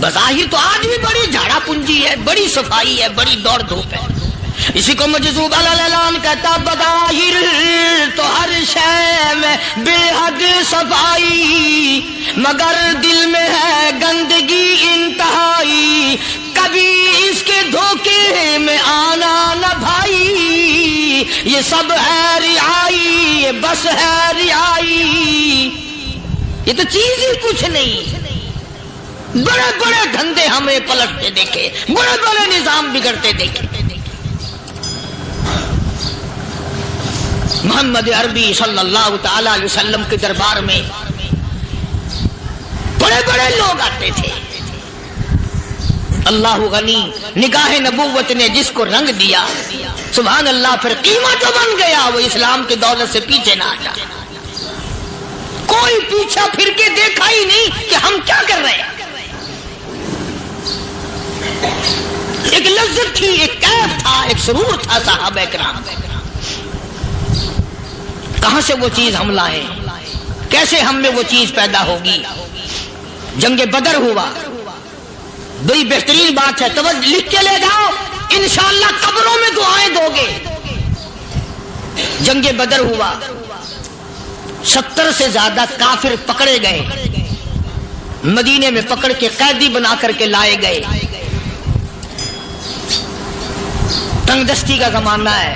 بظاہر تو آج بھی بڑی جھاڑا پنجی ہے، بڑی صفائی ہے، بڑی دوڑ دھوپ ہے۔ اسی کو مجذوب الاعلان کہتا بظاہر تو ہر شے میں بے حد صفائی، مگر دل میں ہے گندگی انتہائی، کبھی اس کے دھوکے میں آنا نہ بھائی، یہ سب ہے رعائی، یہ بس ہے رعائی، یہ تو چیز ہی کچھ نہیں۔ بڑے بڑے دھندے ہمیں پلٹتے دیکھے، بڑے بڑے نظام بگڑتے دیکھے۔ محمد عربی صلی اللہ تعالی علیہ وسلم کے دربار میں بڑے بڑے لوگ آتے تھے۔ اللہ غنی، نگاہ نبوت نے جس کو رنگ دیا سبحان اللہ، پھر قیمت تو بن گیا، وہ اسلام کی دولت سے پیچھے نہ ہٹا۔ کوئی پیچھا پھر کے دیکھا ہی نہیں کہ ہم کیا کر رہے ہیں۔ ایک لذت تھی، ایک کیف تھا، ایک سرور تھا صحابہ کرام۔ کہاں سے وہ چیز ہم لائیں، کیسے ہم میں وہ چیز پیدا ہوگی؟ جنگ بدر ہوا، بڑی بہترین بات ہے، توجہ لکھ کے لے جاؤ، انشاءاللہ قبروں میں دعائیں دو گے۔ جنگ بدر ہوا، 70 سے زیادہ کافر پکڑے گئے، مدینے میں پکڑ کے قیدی بنا کر کے لائے گئے۔ تنگ دستی کا زمانہ ہے،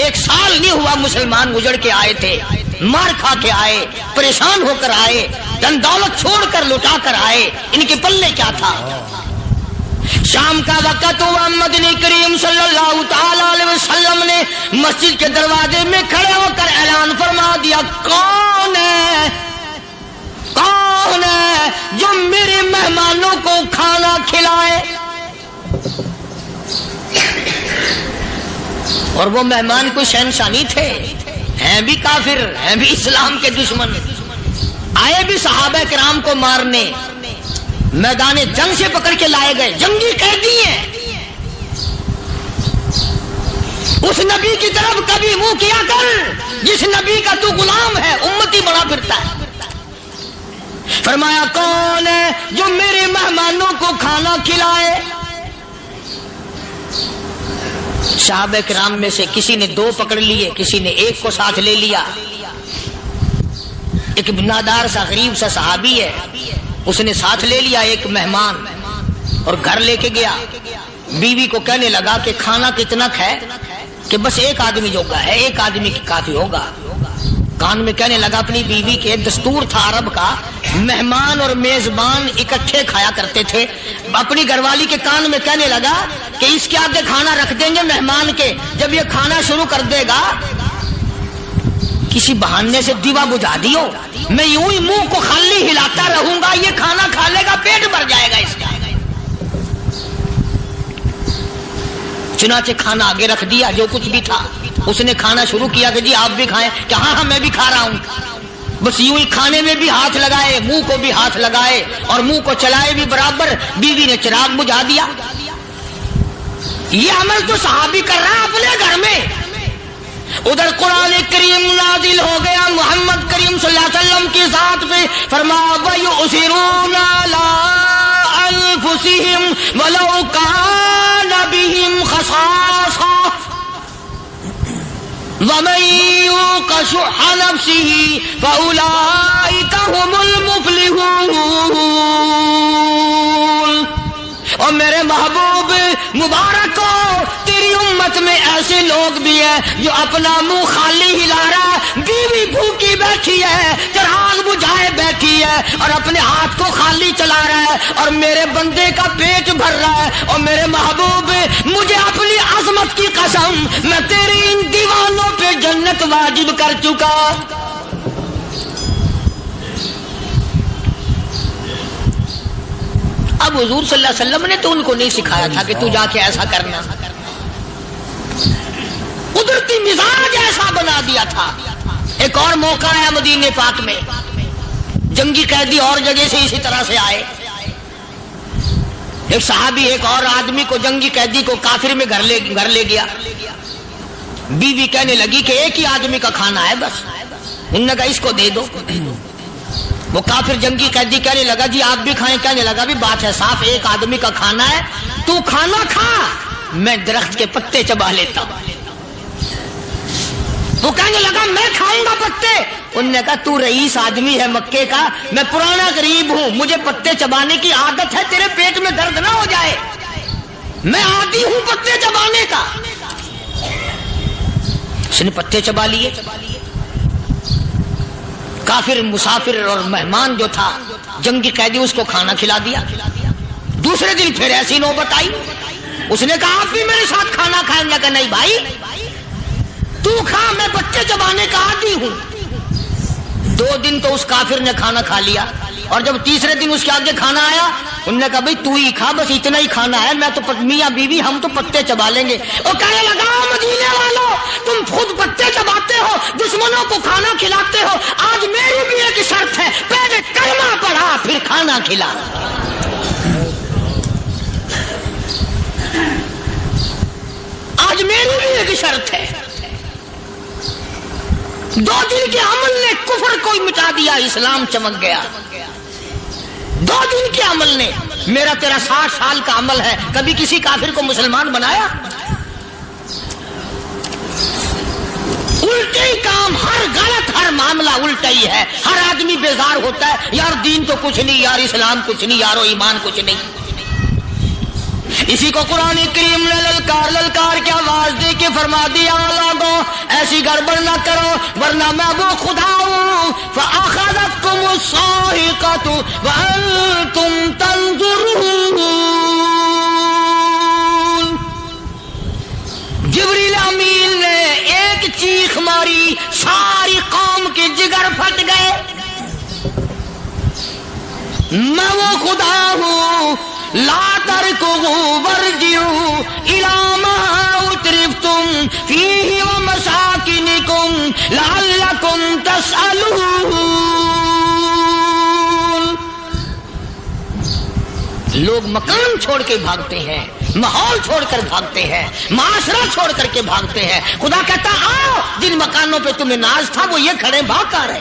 1 سال نہیں ہوا مسلمان گزر کے آئے تھے، مار کھا کے آئے، پریشان ہو کر آئے، دن دولت چھوڑ کر لوٹا کر آئے، ان کے پلے کیا تھا؟ شام کا وقت ہوا، مدنی کریم صلی اللہ تعالی علیہ وسلم نے مسجد کے دروازے میں کھڑے ہو کر اعلان فرما دیا، کون ہے جو میرے مہمانوں کو کھانا کھلائے؟ اور وہ مہمان کوئی شہنشاہ نہیں تھے، ہیں بھی کافر، ہیں بھی اسلام کے دشمن، آئے بھی صحابہ کرام کو مارنے، میدان جنگ سے پکڑ کے لائے گئے، جنگی قیدی ہیں۔ اس نبی کی طرف کبھی منہ کیا کر جس نبی کا تو غلام ہے، امتی بڑا پھرتا ہے۔ فرمایا کون ہے جو میرے مہمانوں کو کھانا کھلائے؟ صحابہ کرام میں سے کسی نے 2 پکڑ لیے, کسی نے 1 کو ساتھ لے لیا. ایک بنادار سا غریب سا صحابی ہے, اس نے ساتھ لے لیا ایک مہمان اور گھر لے کے گیا. بیوی کو کہنے لگا کہ کھانا کتنا ہے, کہ بس 1 آدمی جوگا ہے, 1 آدمی کی کافی ہوگا. کان میں کہنے لگا اپنی بیوی کے, دستور تھا عرب کا, مہمان اور میزبان اکٹھے کھایا کرتے تھے. اپنی گھر والی کے کان میں کہنے لگا کہ اس کے آگے کھانا رکھ دیں گے مہمان کے, جب یہ کھانا شروع کر دے گا کسی بہانے سے دیوا بجھا دیو, میں یوں ہی منہ کو خالی ہلاتا رہوں گا, یہ کھانا کھا لے گا, پیٹ بھر جائے گا اس کا. چنانچہ کھانا آگے رکھ دیا, جو کچھ بھی تھا. اس نے کھانا شروع کیا کہ جی آپ بھی کھائیں, کہ ہاں میں بھی کھا رہا ہوں. بس یوں ہی کھانے میں بھی ہاتھ لگائے, منہ کو بھی ہاتھ لگائے اور منہ کو چلائے بھی برابر. بیوی نے چراغ بجھا دیا. یہ عمل تو صحابی کر رہا ہے اپنے گھر میں. ادھر قرآن کریم نازل ہو گیا محمد کریم صلی اللہ علیہ وسلم کی ذات پہ, فرمایا وَيُؤْثِرُونَ عَلَىٰ أَنفُسِهِمْ وَلَوْ كَانَ بِهِمْ خَصَاصَةٌ وَمَن يُوقَ شُحَّ نَفْسِهِ فَأُولَٰئِكَ هُمُ الْمُفْلِحُونَ. اور میرے محبوب مبارک ہو, تیری امت میں ایسے لوگ بھی ہیں جو اپنا منہ خالی ہلا رہا ہے, بیوی بھوکی بیٹھی ہے, چراغ بجھائے بیٹھی ہے اور اپنے ہاتھ کو خالی چلا رہا ہے, اور میرے بندے کا پیٹ بھر رہا ہے. اور میرے محبوب مجھے اپنی عظمت کی قسم, میں تیری ان دیوانوں پہ جنت واجب کر چکا. اب حضور صلی اللہ علیہ وسلم نے تو ان کو نہیں سکھایا تھا کہ تو جا کے ایسا کرنا, قدرتی مزاج ایسا بنا دیا تھا. ایک اور موقع آیا مدینے پاک میں, جنگی قیدی اور جگہ سے اسی طرح سے آئے. ایک صحابی ایک اور آدمی کو, جنگی قیدی کو کافر میں گھر لے گیا. بیوی کہنے لگی کہ 1 ہی آدمی کا کھانا ہے بس. انہوں نے کہا اس کو دے دو. وہ کافر جنگی قیدی کہنے لگا جی آپ بھی کھائیں. کہنے لگا بھی بات ہے صاف, 1 آدمی کا کھانا ہے, تو کھانا کھا, میں درخت کے پتے چبا لیتا ہوں. وہ کہنے لگا میں کھاؤں گا پتے. انہوں نے کہا تو رئیس آدمی ہے مکے کا, میں پرانا غریب ہوں, مجھے پتے چبانے کی عادت ہے, تیرے پیٹ میں درد نہ ہو جائے, میں عادی ہوں پتے چبانے کا. اس نے پتے چبا لیے. کافر مسافر اور مہمان جو تھا جنگی قیدی, اس کو کھانا کھلا دیا. دوسرے دن پھر ایسی نوبت آئی. اس نے کہا آپ بھی میرے ساتھ کھانا کھائیں گے؟ کہ نہیں بھائی تو کھا, میں بچے چبانے کا عادی ہوں. 2 دن تو اس کافر نے کھانا کھا لیا, اور جب تیسرے دن اس کے آگے کھانا آیا, انہوں نے کہا بھائی تو ہی کھا, بس اتنا ہی کھانا ہے, میں تو میاں بیوی ہم تو پتے چبا لیں گے. اور کہنے لگا مدینے والوں, تم خود پتے چباتے ہو, دشمنوں کو کھانا کھلاتے ہو, آج میری بھی ایک شرط ہے, پہلے کلمہ پڑھا پھر کھانا کھلا. آج میری بھی ایک شرط ہے. 2 دن کے عمل نے کفر کو مٹا دیا, اسلام چمک گیا. 2 دن کے عمل نے, میرا تیرا 60 سال کا عمل ہے, کبھی کسی کافر کو مسلمان بنایا؟ الٹے ہی کام, ہر غلط, ہر معاملہ الٹا ہی ہے. ہر آدمی بیزار ہوتا ہے, یار دین تو کچھ نہیں, یار اسلام کچھ نہیں, یارو ایمان کچھ نہیں. اسی کو قرآن کریم نے للکار کے آواز دے کے فرما دیا لوگوں ایسی گڑبڑ نہ کرو ورنہ میں وہ خدا ہوں. فَأَخَذَتْكُمُ الصَّاعِقَةُ وَأَنْتُمْ تَنْظُرُونَ. جبریل امین نے ایک چیخ ماری, ساری قوم کے جگر پھٹ گئے. میں وہ خدا ہوں, لا تركضوا وارجعوا إلى ما أترفتم فيه ومساكنكم لعلكم تسألون. لوگ مکان چھوڑ کے بھاگتے ہیں, ماحول چھوڑ کر بھاگتے ہیں, معاشرہ چھوڑ کر کے بھاگتے ہیں. خدا کہتا آؤ, جن مکانوں پہ تمہیں ناز تھا وہ یہ کھڑے بھاگ آ رہے.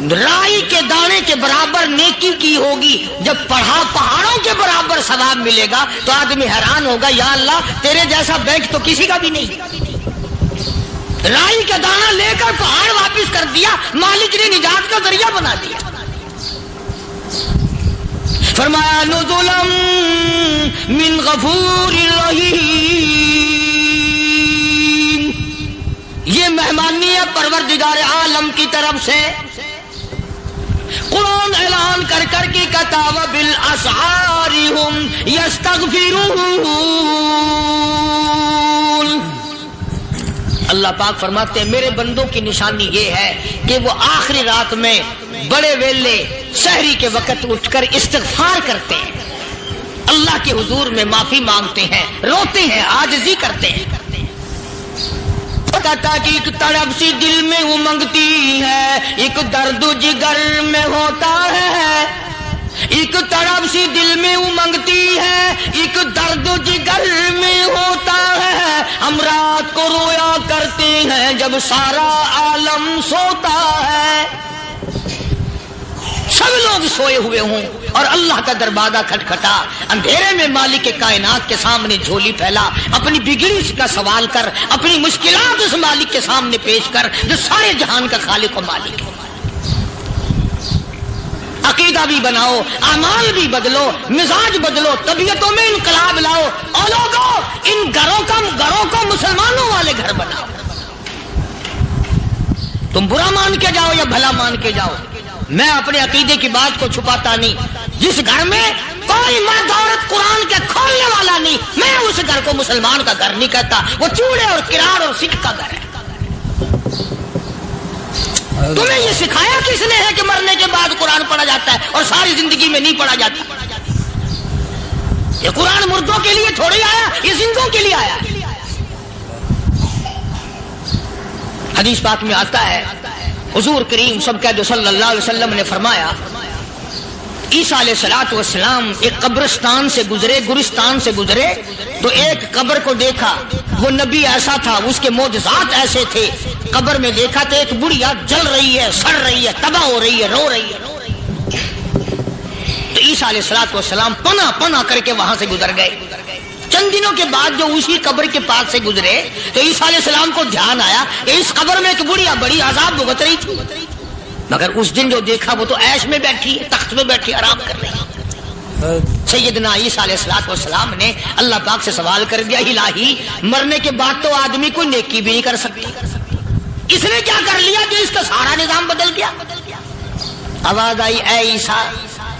رائی کے دانے کے برابر نیکی کی ہوگی، جب پڑھا پہاڑوں کے برابر ثواب ملے گا تو آدمی حیران ہوگا، یا اللہ تیرے جیسا بینک تو کسی کا بھی نہیں۔ رائی کا دانہ لے کر پہاڑ واپس کر دیا، مالک نے نجات کا ذریعہ بنا دیا۔ فرمایا نزلا من غفور رحیم، یہ مہمانی ہے پروردگار عالم کی طرف سے۔ قرآن اعلان کر کر کے کتاب بالاسحار ہم یستغفرون، اللہ پاک فرماتے ہیں میرے بندوں کی نشانی یہ ہے کہ وہ آخری رات میں بڑے ویلے سحری کے وقت اٹھ کر استغفار کرتے ہیں، اللہ کے حضور میں معافی مانگتے ہیں، روتے ہیں، عاجزی کرتے ہیں۔ کہتا کہ ایک تڑپ سی دل میں امنگتی ہے، ایک درد جگر میں ہوتا ہے، ایک تڑپ سی دل میں امنگتی ہے، ایک درد جگر میں ہوتا ہے، ہم رات کو رویا کرتے ہیں جب سارا عالم سوتا ہے۔ سب لوگ سوئے ہوئے ہوں اور اللہ کا دروازہ کھٹکھٹا، اندھیرے میں مالک کے کائنات کے سامنے جھولی پھیلا، اپنی بگڑی کا سوال کر، اپنی مشکلات اس مالک کے سامنے پیش کر جو سارے جہان کا خالق و مالک ہے۔ عقیدہ بھی بناؤ، اعمال بھی بدلو، مزاج بدلو، طبیعتوں میں انقلاب لاؤ، اور لوگوں ان گھروں کو مسلمانوں والے گھر بناؤ۔ تم برا مان کے جاؤ یا بھلا مان کے جاؤ، میں اپنے عقیدے کی بات کو چھپاتا نہیں۔ جس گھر میں کوئی مرد عورت قرآن کے کھولنے والا نہیں، میں اس گھر کو مسلمان کا گھر نہیں کہتا، وہ چوڑے اور کرار اور سکھ کا گھر ہے۔ تمہیں یہ سکھایا کس نے ہے کہ مرنے کے بعد قرآن پڑھا جاتا ہے اور ساری زندگی میں نہیں پڑھا جاتا؟ یہ قرآن مردوں کے لیے تھوڑی آیا، یہ زندوں کے لیے آیا۔ حدیث پاک میں آتا ہے حضور کریم صلی اللہ علیہ وسلم نے فرمایا، عیسیٰ علیہ السلام ایک قبرستان سے گزرے، گورستان سے گزرے تو ایک قبر کو دیکھا، وہ نبی ایسا تھا، اس کے معجزات ایسے تھے۔ قبر میں دیکھا تو ایک بڑھیا جل رہی ہے، سڑ رہی ہے، تباہ ہو رہی ہے، رو رہی ہے۔ تو عیسیٰ علیہ السلام پناہ کر کے وہاں سے گزر گئے۔ چند دنوں کے بعد جو اسی قبر کے پاس سے گزرے تو عیسیٰ علیہ السلام کو دھیان آیا کہ اس قبر میں ایک بڑھیا بڑی عذاب بھگت رہی تھی، مگر اس دن جو دیکھا وہ تو عیش میں بیٹھی ہے، تخت میں بیٹھی آرام کر رہی ہے۔ سیدنا عیسیٰ علیہ السلام نے اللہ پاک سے سوال کر دیا، الہی مرنے کے بعد تو آدمی کوئی نیکی بھی نہیں کر سکتا، اس نے کیا کر لیا کہ اس کا سارا نظام بدل گیا؟ آواز آئی، اے عیسیٰ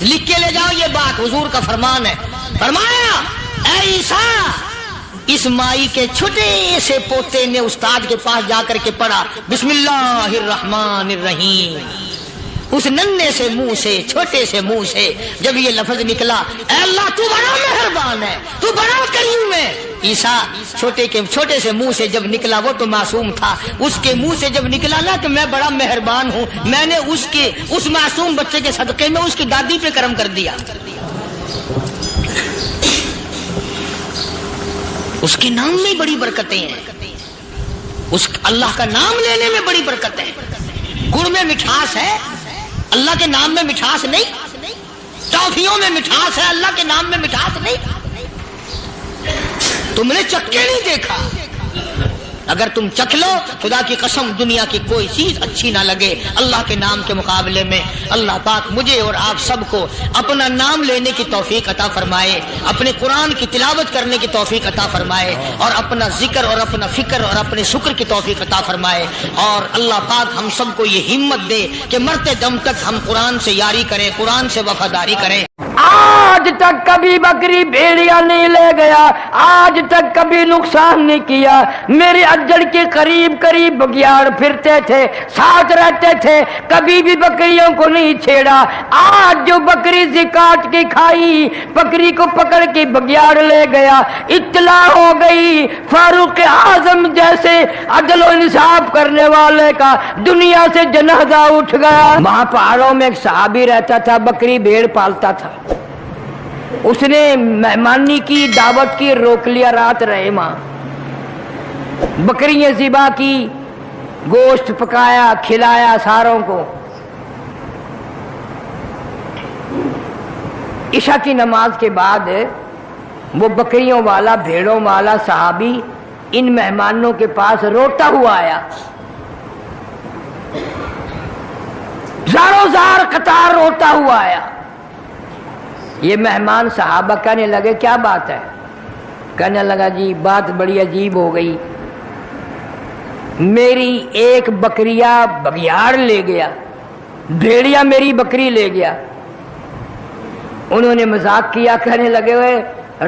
لکھ کے لے جاؤ، یہ بات حضور کا فرمان ہے۔ فرمایا، اے عیسیٰ اس مائی کے چھوٹے سے پوتے نے استاد کے پاس جا کر کے پڑھا بسم اللہ الرحمن الرحیم، اس ننھے سے منہ سے، چھوٹے سے منہ سے جب یہ لفظ نکلا، اے اللہ تو بڑا مہربان ہے، تو بڑا کریم ہے۔ عیسیٰ چھوٹے سے منہ سے جب نکلا، وہ تو معصوم تھا، اس کے منہ سے جب نکلا نا کہ میں بڑا مہربان ہوں، میں نے اس معصوم بچے کے صدقے میں اس کی دادی پہ کرم کر دیا۔ اس کے نام میں بڑی برکتیں ہیں، اس اللہ کا نام لینے میں بڑی برکت ہے۔ گڑ میں مٹھاس ہے، اللہ کے نام میں مٹھاس نہیں۔ ٹافیوں میں مٹھاس ہے، اللہ کے نام میں مٹھاس نہیں۔ تم نے چکھ کے نہیں دیکھا، اگر تم چکھ لو خدا کی قسم دنیا کی کوئی چیز اچھی نہ لگے اللہ کے نام کے مقابلے میں۔ اللہ پاک مجھے اور آپ سب کو اپنا نام لینے کی توفیق عطا فرمائے، اپنے قرآن کی تلاوت کرنے کی توفیق عطا فرمائے، اور اپنا ذکر اور اپنا فکر اور اپنے شکر کی توفیق عطا فرمائے، اور اللہ پاک ہم سب کو یہ ہمت دے کہ مرتے دم تک ہم قرآن سے یاری کریں، قرآن سے وفاداری کریں۔ آج تک کبھی بکری بھیڑیا نہیں لے گیا، آج تک کبھی نقصان نہیں کیا۔ میرے اجڑ کے قریب بگیاڑ پھرتے تھے، ساتھ رہتے تھے، کبھی بھی بکریوں کو نہیں چھیڑا۔ آج جو بکری سے کاٹ کے کھائی، بکری کو پکڑ کے بگیاڑ لے گیا، اطلاع ہو گئی فاروق اعظم جیسے عدل و انصاف کرنے والے کا دنیا سے جنازہ اٹھ گیا۔ وہاں پہاڑوں میں ایک صحابی رہتا تھا، بکری بھیڑ پالتا تھا۔ اس نے مہمانی کی، دعوت کی، روک لیا، رات رہے وہاں، بکریاں ذبح کی، گوشت پکایا، کھلایا ساروں کو۔ عشاء کی نماز کے بعد وہ بکریوں والا بھیڑوں والا صحابی ان مہمانوں کے پاس روتا ہوا آیا، زاروں زار قطار روتا ہوا آیا۔ یہ مہمان صحابہ کہنے لگے کیا بات ہے؟ کہنے لگا جی بات بڑی عجیب ہو گئی، میری ایک بکریا بگیاڑ لے گیا، بھیڑیا میری بکری لے گیا۔ انہوں نے مذاق کیا، کہنے لگے ہوئے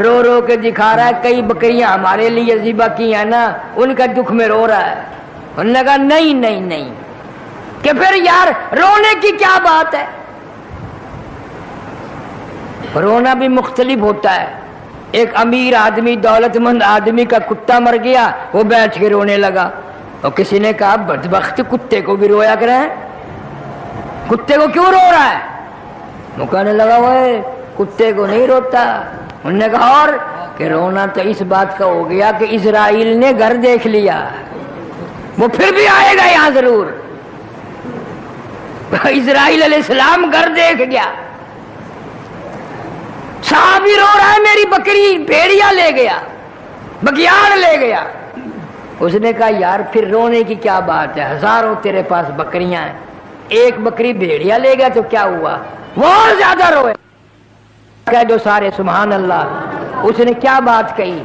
رو رو کے دکھا رہا ہے کئی بکریاں ہمارے لیے ذبح کی ہیں نا، ان کا دکھ میں رو رہا ہے۔ انہوں نے کہا نہیں نہیں نہیں، کہ پھر یار رونے کی کیا بات ہے؟ رونا بھی مختلف ہوتا ہے۔ ایک امیر آدمی دولت مند آدمی کا کتا مر گیا، وہ بیٹھ کے رونے لگا، اور کسی نے کہا بدبخت کتے کو بھی رویا کریں، کتے کو کیوں رو رہا ہے؟ وہ کہنے لگا وہ کتے کو نہیں روتا۔ انہوں نے کہا اور کہ رونا تو اس بات کا ہو گیا کہ اسرائیل نے گھر دیکھ لیا، وہ پھر بھی آئے گا یہاں ضرور۔ اسرائیل علیہ السلام گھر دیکھ گیا، صحابی رو رہا ہے میری بکری بھیڑیا لے گیا، بگیاڑ لے گیا۔ اس نے کہا یار پھر رونے کی کیا بات ہے، ہزاروں تیرے پاس بکریاں ہیں، ایک بکری بھیڑیا لے گیا تو کیا ہوا؟ وہ اور زیادہ روئے۔ کہہ دو سارے سبحان اللہ۔ اس نے کیا بات کہی؟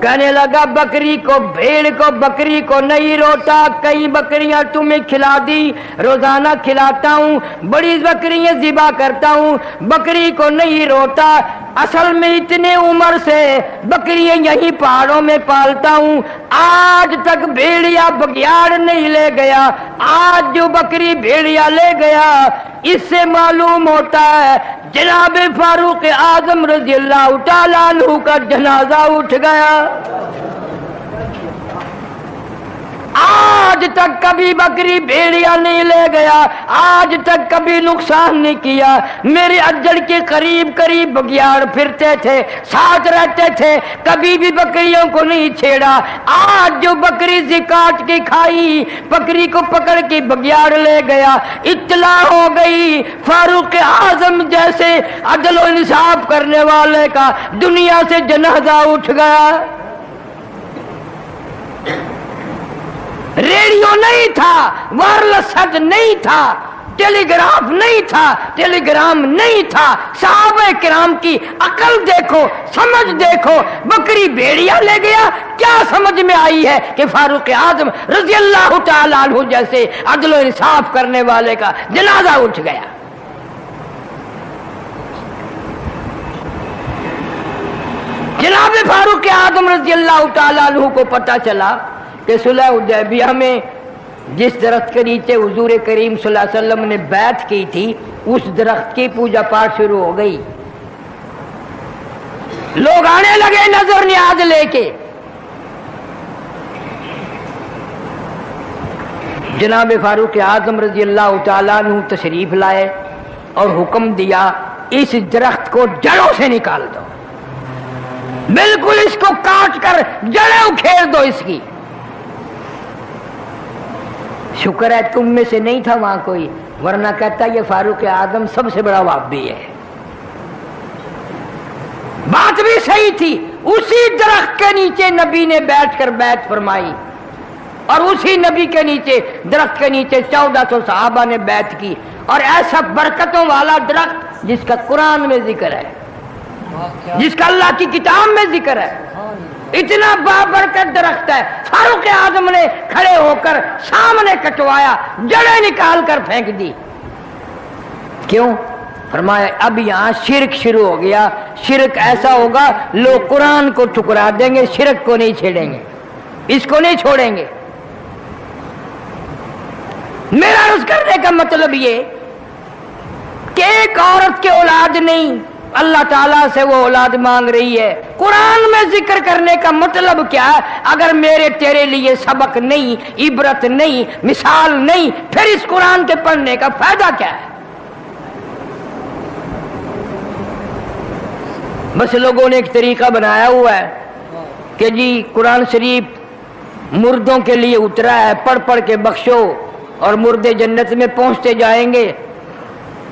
کہنے لگا بکری کو بھیڑ کو بکری کو نہیں روتا، کئی بکریاں تمہیں کھلا دی، روزانہ کھلاتا ہوں، بڑی بکریاں ذبح کرتا ہوں، بکری کو نہیں روتا۔ اصل میں اتنے عمر سے بکریاں یہی پہاڑوں میں پالتا ہوں، آج تک بھیڑیا بگیاڑ نہیں لے گیا، آج جو بکری بھیڑیا لے گیا اس سے معلوم ہوتا ہے جناب فاروق اعظم رضی اللہ تعالیٰ عنہ کا جنازہ اٹھ گیا۔ آج تک کبھی بکری بھیڑیا نہیں لے گیا، آج تک کبھی نقصان نہیں کیا۔ میرے اجڑ کے قریب قریب بگیاڑ پھرتے تھے، ساتھ رہتے تھے، کبھی بھی بکریوں کو نہیں چھیڑا۔ آج جو بکری زکات کی کھائی، بکری کو پکڑ کے بگیاڑ لے گیا، اطلاع ہو گئی فاروق اعظم جیسے عدل و انصاف کرنے والے کا دنیا سے جنازہ اٹھ گیا۔ ریڈیو نہیں تھا، وائرلیس سیٹ نہیں تھا، ٹیلی گراف نہیں تھا، ٹیلی گرام نہیں تھا۔ صحابہ کرام کی عقل دیکھو، سمجھ دیکھو، بکری بھیڑیا لے گیا، کیا سمجھ میں آئی ہے کہ فاروق اعظم رضی اللہ تعالیٰ عنہ جیسے عدل و انصاف کرنے والے کا جنازہ اٹھ گیا۔ جناب فاروق اعظم رضی اللہ تعالیٰ عنہ کو پتہ چلا کہ صلح حدیبیہ میں جس درخت کے نیچے حضور کریم صلی اللہ علیہ وسلم نے بیعت کی تھی اس درخت کی پوجا پاٹ شروع ہو گئی، لوگ آنے لگے نظر نیاز لے کے۔ جناب فاروق اعظم رضی اللہ تعالیٰ عنہ تشریف لائے اور حکم دیا اس درخت کو جڑوں سے نکال دو، بالکل اس کو کاٹ کر جڑیں اکھیڑ دو اس کی۔ شکر ہے تم میں سے نہیں تھا وہاں کوئی، ورنہ کہتا یہ فاروق اعظم سب سے بڑا وہابی ہے۔ بات بھی صحیح تھی، اسی درخت کے نیچے نبی نے بیٹھ کر بیعت فرمائی، اور اسی نبی کے نیچے درخت کے نیچے 1400 صحابہ نے بیعت کی، اور ایسا برکتوں والا درخت جس کا قرآن میں ذکر ہے، جس کا اللہ کی کتاب میں ذکر ہے، اتنا بابرکت درخت ہے۔ فاروق اعظم نے کھڑے ہو کر سامنے کٹوایا، جڑیں نکال کر پھینک دی۔ کیوں؟ فرمایا اب یہاں شرک شروع ہو گیا، شرک ایسا ہوگا لوگ قرآن کو ٹھکرا دیں گے، شرک کو نہیں چھیڑیں گے، اس کو نہیں چھوڑیں گے۔ میرا عرض کرنے کا مطلب یہ کہ ایک عورت کے اولاد نہیں، اللہ تعالیٰ سے وہ اولاد مانگ رہی ہے۔ قرآن میں ذکر کرنے کا مطلب کیا ہے؟ اگر میرے تیرے لیے سبق نہیں، عبرت نہیں، مثال نہیں، پھر اس قرآن کے پڑھنے کا فائدہ کیا ہے؟ بس لوگوں نے ایک طریقہ بنایا ہوا ہے کہ جی قرآن شریف مردوں کے لیے اترا ہے، پڑھ پڑھ کے بخشو اور مردے جنت میں پہنچتے جائیں گے۔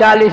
40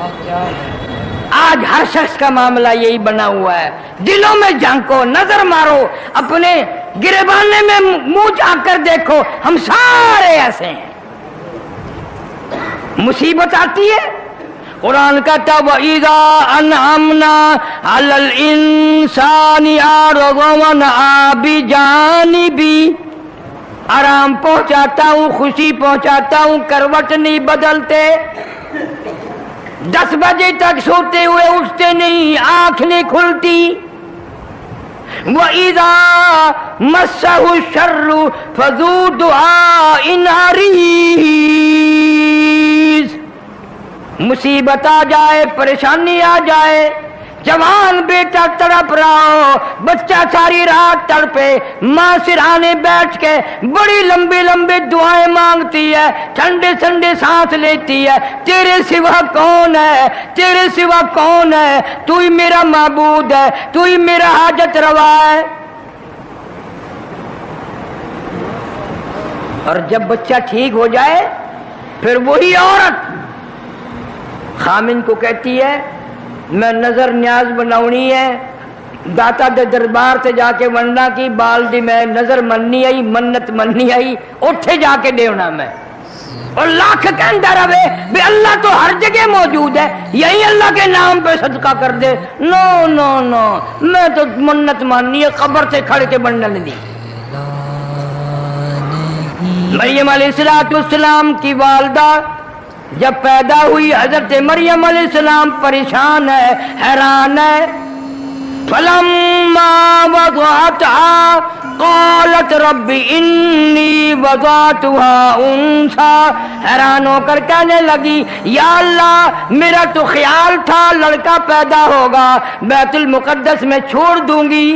آج ہر شخص کا معاملہ یہی بنا ہوا ہے. دلوں میں جھانکو, نظر مارو, اپنے گریبانے میں منہ جھانک کر دیکھو, ہم سارے ایسے ہیں. مصیبت آتی ہے, قرآن کہتا وَإِذَا أَنْعَمْنَا عَلَى الْإِنسَانِ أَعْرَضَ وَنَأَىٰ بِجَانِبِهِ, آرام پہنچاتا ہوں, خوشی پہنچاتا ہوں, کروٹ نہیں بدلتے, 10 بجے تک سوتے ہوئے اٹھتے نہیں, آنکھ نہیں کھلتی. وَإِذَا مَسَّهُ الشَّرُّ فَذُو دُعَاءٍ عَرِيضٍ, مصیبت آ جائے, پریشانی آ جائے, جوان بیٹا تڑپ رہا ہو, بچہ ساری رات تڑپے, ماں سرہانے بیٹھ کے بڑی لمبی لمبی دعائیں مانگتی ہے, ٹھنڈے ٹھنڈے سانس لیتی ہے, تیرے سوا کون ہے, تیرے سوا کون ہے, تو ہی میرا معبود ہے, تو ہی میرا حاجت روا ہے. اور جب بچہ ٹھیک ہو جائے پھر وہی عورت خامن کو کہتی ہے میں نظر نیاز بناونی ہے, داتا دے دربار سے جا کے ونڈا کی بال دی میں نظر مننی آئی, منت مننی آئی, اٹھے جا کے دیونا میں, اور لاکھ کہندا رہے بھی اللہ تو ہر جگہ موجود ہے, یہی اللہ کے نام پہ صدقہ کر دے. نو نو نو, میں تو منت ماننی ہے قبر سے کھڑ کے بنڈن دی. مریم علیہ السلام کی والدہ جب پیدا ہوئی, حضرت مریم علیہ السلام پریشان ہے, حیران ہے. فلما وضعتها قالت رب انی وضعتها انثى, حیران ہو کر کہنے لگی یا اللہ میرا تو خیال تھا لڑکا پیدا ہوگا, بیت المقدس میں چھوڑ دوں گی,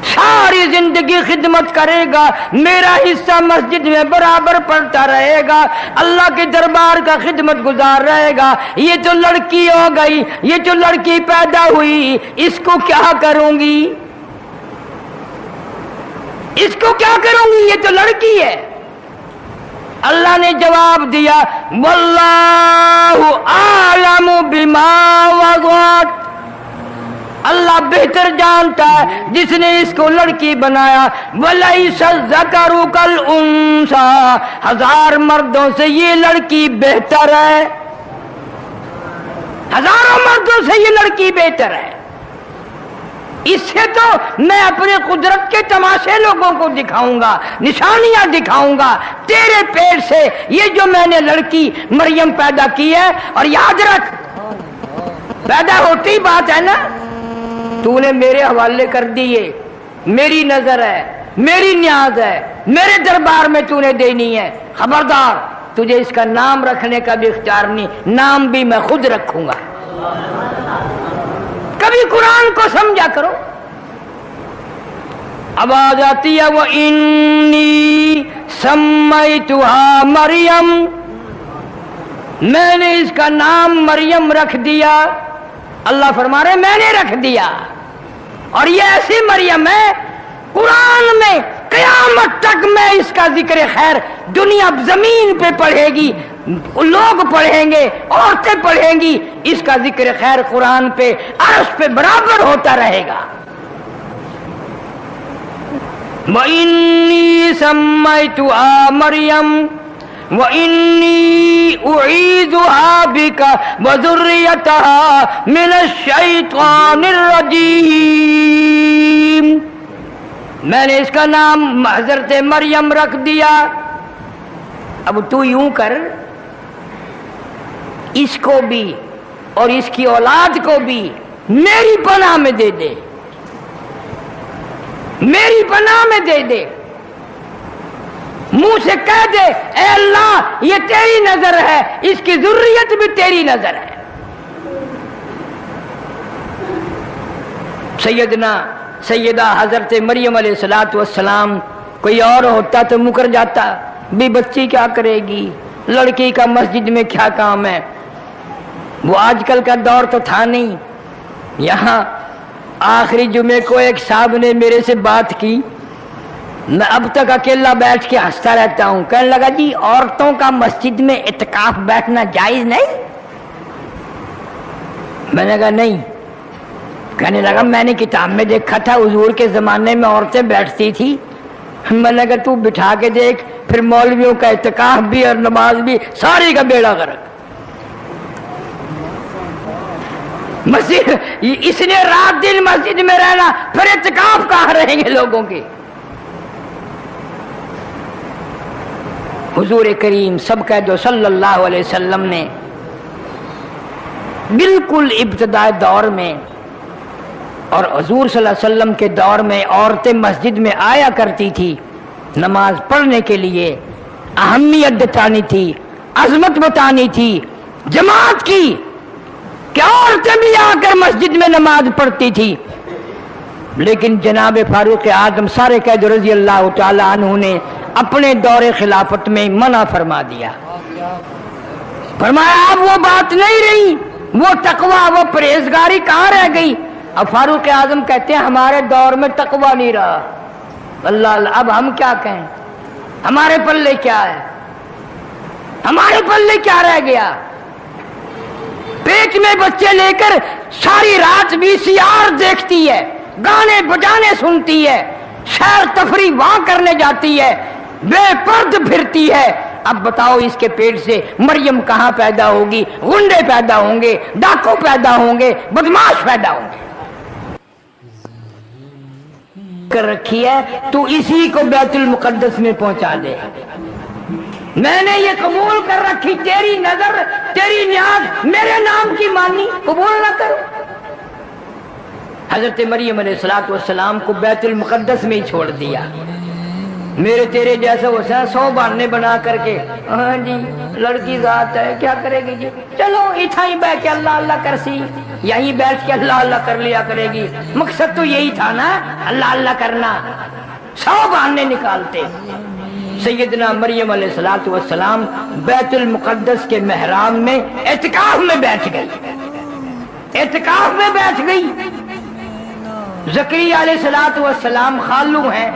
ساری زندگی خدمت کرے گا, میرا حصہ مسجد میں برابر پڑتا رہے گا, اللہ کے دربار کا خدمت گزار رہے گا. یہ تو لڑکی ہو گئی, یہ تو لڑکی پیدا ہوئی, اس کو کیا کروں گی, اس کو کیا کروں گی, یہ تو لڑکی ہے. اللہ نے جواب دیا واللہ اعلم بما وضعت, اللہ بہتر جانتا ہے جس نے اس کو لڑکی بنایا. وَلَيْسَ الذَّكَرُ كَالْأُنثَىٰ, 1000 مردوں سے یہ لڑکی بہتر ہے, ہزاروں مردوں سے یہ لڑکی بہتر ہے. اس سے تو میں اپنے قدرت کے تماشے لوگوں کو دکھاؤں گا, نشانیاں دکھاؤں گا. تیرے پیٹ سے یہ جو میں نے لڑکی مریم پیدا کی ہے, اور یاد رکھ پیدا ہوتی بات ہے نا, تو نے میرے حوالے کر دیے, میری نظر ہے, میری نیاز ہے, میرے دربار میں تو نے دینی ہے. خبردار, تجھے اس کا نام رکھنے کا بھی اختیار نہیں, نام بھی میں خود رکھوں گا. کبھی قرآن کو سمجھا کرو. آواز آتی ہے وَإِنِّي سَمَّيْتُهَا مریم, میں نے اس کا نام مریم رکھ دیا. اللہ فرما رہے میں نے رکھ دیا, اور یہ ایسی مریم ہے قرآن میں قیامت تک میں اس کا ذکر خیر دنیا زمین پہ پڑھے گی, لوگ پڑھیں گے, عورتیں پڑھیں گی, اس کا ذکر خیر قرآن پہ عرش پہ برابر ہوتا رہے گا. وَإِنِّي سَمَّيْتُهَا مَرْيَمَ وَإِنِّي أُعِيذُهَا بِكَ وَذُرِّيَّتَهَا مِنَ الشَّيْطَانِ الرَّجِيمِ, میں نے اس کا نام حضرت مریم رکھ دیا. اب تو یوں کر, اس کو بھی اور اس کی اولاد کو بھی میری پناہ میں دے دے, میری پناہ میں دے دے. منہ سے کہہ دے اے اللہ یہ تیری نظر ہے, اس کی ذریت بھی تیری نظر ہے. سیدہ حضرت مریم علیہ السلام, کوئی اور ہوتا تو مکر جاتا, بھی بچی کیا کرے گی, لڑکی کا مسجد میں کیا کام ہے. وہ آج کل کا دور تو تھا نہیں. یہاں آخری جمعے کو ایک صاحب نے میرے سے بات کی, میں اب تک اکیلا بیٹھ کے ہنستا رہتا ہوں. کہنے لگا جی عورتوں کا مسجد میں اعتکاف بیٹھنا جائز نہیں. میں نے کہا نہیں. کہنے لگا میں نے کتاب میں دیکھا تھا حضور کے زمانے میں عورتیں بیٹھتی تھی. میں نے کہا تو بٹھا کے دیکھ, پھر مولویوں کا اعتکاف بھی اور نماز بھی ساری کا بیڑا غرق. مسجد اس نے رات دن مسجد میں رہنا, پھر اعتکاف کہاں رہیں گے لوگوں کے. حضور کریم سب کہہ دو صلی اللہ علیہ وسلم نے بالکل ابتدائی دور میں اور حضور صلی اللہ علیہ وسلم کے دور میں عورتیں مسجد میں آیا کرتی تھی نماز پڑھنے کے لیے. اہمیت بتانی تھی, عظمت بتانی تھی جماعت کی, کہ عورتیں بھی آ کر مسجد میں نماز پڑھتی تھی. لیکن جناب فاروق اعظم سارے قید رضی اللہ تعالی عنہ نے اپنے دور خلافت میں منع فرما دیا. فرمایا اب وہ بات نہیں رہی, وہ تقوی, وہ پرہیزگاری کہاں رہ گئی. اب فاروق اعظم کہتے ہیں ہمارے دور میں تقوی نہیں رہا. اللہ اللہ, اب ہم کیا کہیں, ہمارے پلے کیا ہے, ہمارے پلے کیا رہ گیا. پیٹ میں بچے لے کر ساری رات VCR دیکھتی ہے, گانے بجانے سنتی ہے, سیر تفریح وہاں کرنے جاتی ہے, بے پرد پھرتی ہے. اب بتاؤ اس کے پیٹ سے مریم کہاں پیدا ہوگی, غنڈے پیدا ہوں گے, ڈاکو پیدا ہوں گے, بدماش پیدا ہوں گے. کر رکھی ہے تو اسی کو بیت المقدس میں پہنچا دے. میں نے یہ قبول کر رکھی, تیری نظر تیری نیاز میرے نام کی مانی, قبول نہ کرو. حضرت مریم علیہ السلام کو بیت المقدس میں ہی چھوڑ دیا. میرے تیرے جیسا وہ 100 بہانے بنا کر کے, ہاں جی لڑکی ذات ہے کیا کرے گی جی, چلو اتھا ہی بیٹھ کے اللہ اللہ کر سی, یہیں بیٹھ کے اللہ اللہ کر لیا کرے گی. مقصد تو یہی تھا نا, اللہ اللہ کرنا. 100 بہانے نکالتے. سیدنا مریم علیہ السلام بیت المقدس کے محراب میں اعتکاف میں بیٹھ گئی, اعتکاف میں بیٹھ گئی. زکریا علیہ السلام خالو ہیں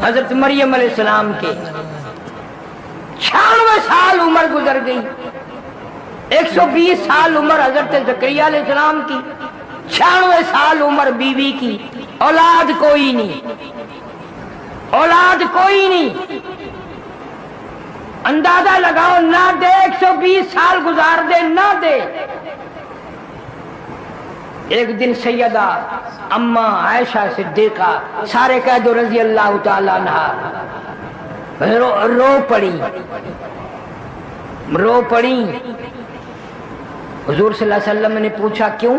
حضرت مریم علیہ السلام کے. 96 سال عمر گزر گئی. 120 سال عمر حضرت زکریا علیہ السلام کی, 96 سال عمر بیوی کی. اولاد کوئی نہیں, اولاد کوئی نہیں. اندازہ لگاؤ, نہ دے 120 سال گزار دے, نہ دے. ایک دن سیدہ اما عائشہ صدیقہ سارے قید رضی اللہ تعالیٰ عنہا رو پڑی. حضور صلی اللہ علیہ وسلم نے پوچھا کیوں؟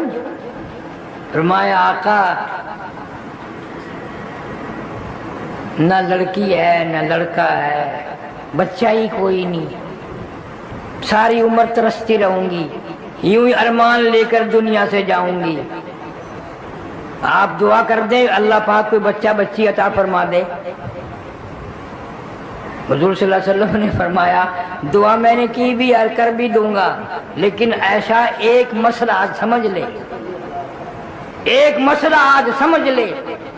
فرمایا آقا نہ لڑکی ہے نہ لڑکا ہے, بچہ ہی کوئی نہیں, ساری عمر ترستی رہوں گی, یوں ہی ارمان لے کر دنیا سے جاؤں گی. آپ دعا کر دیں اللہ پاک کوئی بچہ بچی عطا فرما دے. حضور صلی اللہ علیہ وسلم نے فرمایا دعا میں نے کی بھی اور کر بھی دوں گا, لیکن عائشہ ایک مسئلہ آج سمجھ لے, ایک مسئلہ آج سمجھ لے.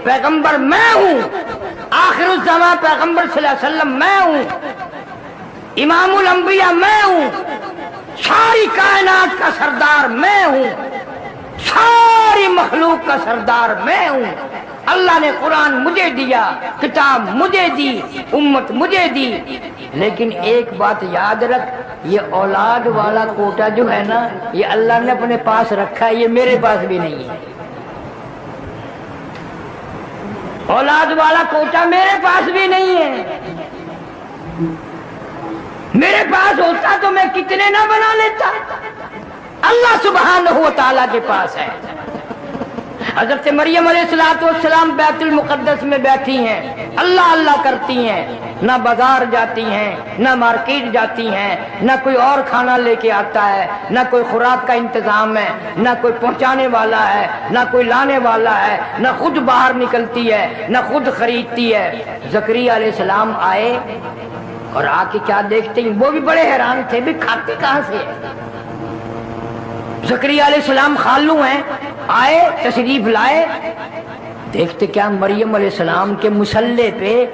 پیغمبر میں ہوں, آخر الزمان پیغمبر صلی اللہ علیہ وسلم میں ہوں, امام الانبیاء میں ہوں, ساری کائنات کا سردار میں ہوں, ساری مخلوق کا سردار میں ہوں. اللہ نے قرآن مجھے دیا, کتاب مجھے دی, امت مجھے دی. لیکن ایک بات یاد رکھ, یہ اولاد والا کوٹا جو ہے نا یہ اللہ نے اپنے پاس رکھا ہے, یہ میرے پاس بھی نہیں ہے. اولاد والا کوٹا میرے پاس بھی نہیں ہے. میرے پاس ہوتا تو میں کتنے نہ بنا لیتا, اللہ سبحانہ و تعالیٰ کے پاس ہے. حضرت مریم علیہ السلام بیت المقدس میں بیٹھی ہیں, اللہ اللہ کرتی ہیں, نہ بازار جاتی ہیں, نہ مارکیٹ جاتی ہیں, نہ کوئی اور کھانا لے کے آتا ہے, نہ کوئی خوراک کا انتظام ہے, نہ کوئی پہنچانے والا ہے, نہ کوئی لانے والا ہے, نہ خود باہر نکلتی ہے, نہ خود خریدتی ہے. زکریا علیہ السلام آئے اور آ کے کیا دیکھتے ہیں, وہ بھی بڑے حیران تھے بھی کھاتے کہاں سے. زکریا علیہ السلام خالو ہیں, آئے تشریف لائے, دیکھتے کیا مریم علیہ السلام کے مصلے پہ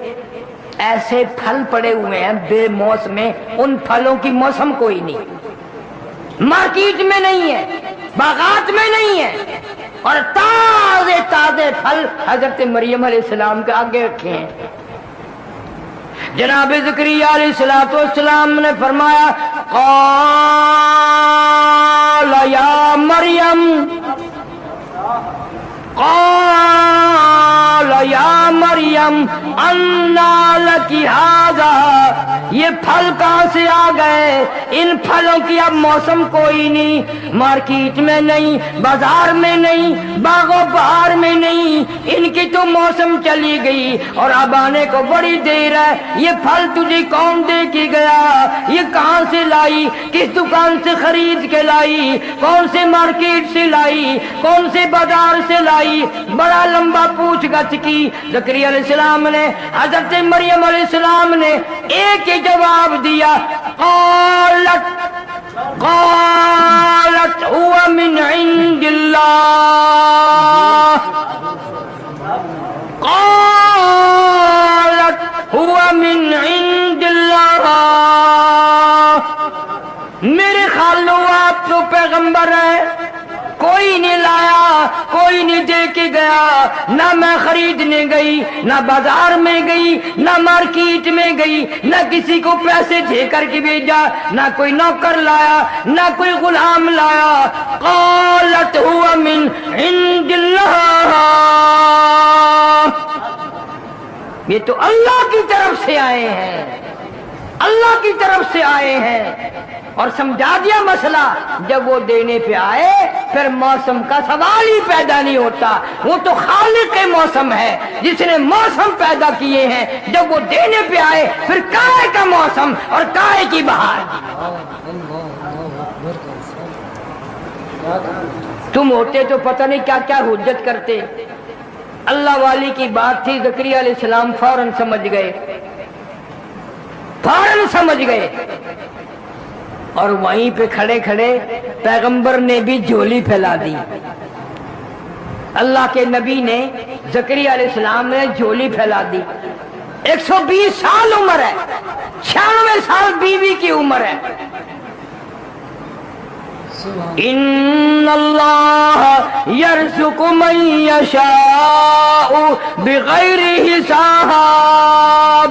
ایسے پھل پڑے ہوئے ہیں بے موسم میں, ان پھلوں کی موسم کوئی نہیں, مارکیٹ میں نہیں ہے, باغات میں نہیں ہے، اور تازے تازے پھل حضرت مریم علیہ السلام کے آگے رکھے ہیں۔ جناب زکریا علیہ السلام نے فرمایا قال یا مریم، قال یا مریم انا لکی ھذا، یہ پھل کہاں سے آ گئے؟ ان پھلوں کی اب موسم کوئی نہیں، مارکیٹ میں نہیں، بازار میں نہیں، باغ و بہار میں نہیں، ان کی تو موسم چلی گئی اور اب آنے کو بڑی دیر ہے۔ یہ پھل تجھے کون دے کے گیا؟ یہ کہاں سے لائی؟ کس دکان سے خرید کے لائی؟ کون سے مارکیٹ سے لائی؟ کون سے بازار سے لائی؟ بڑا لمبا پوچھ گچھ کی۔ زکریا علیہ السلام نے، حضرت مریم علیہ السلام نے ایک ہی جواب دیا، قالت هو من عند اللہ، قالت هو من عند اللہ۔ میرے خالو آپ تو پیغمبر ہیں، کوئی نہیں لایا، کوئی نہیں دے کے گیا، نہ میں خریدنے گئی، نہ بازار میں گئی، نہ مارکیٹ میں گئی، نہ کسی کو پیسے دے کر کے بھیجا، نہ کوئی نوکر لایا، نہ کوئی غلام لایا۔ قالت هو من عند اللہ، یہ تو اللہ کی طرف سے آئے ہیں، اللہ کی طرف سے آئے ہیں۔ اور سمجھا دیا مسئلہ، جب وہ دینے پہ آئے پھر موسم کا سوال ہی پیدا نہیں ہوتا، وہ تو خالق موسم ہے جس نے موسم پیدا کیے ہیں۔ جب وہ دینے پہ آئے پھر کائے کا موسم اور کائے کی بہار۔ تم ہوتے تو پتہ نہیں کیا کیا حجت کرتے۔ اللہ والی کی بات تھی، زکریا علیہ السلام فوراً سمجھ گئے، فوراً سمجھ گئے، اور وہیں پہ کھڑے کھڑے پیغمبر نے بھی جھولی پھیلا دی۔ اللہ کے نبی نے، زکریا علیہ السلام نے جھولی پھیلا دی۔ 120 سال عمر ہے، 96 سال بیوی کی عمر ہے۔ ان اللہ یرزق من یشاء بغیر حساب۔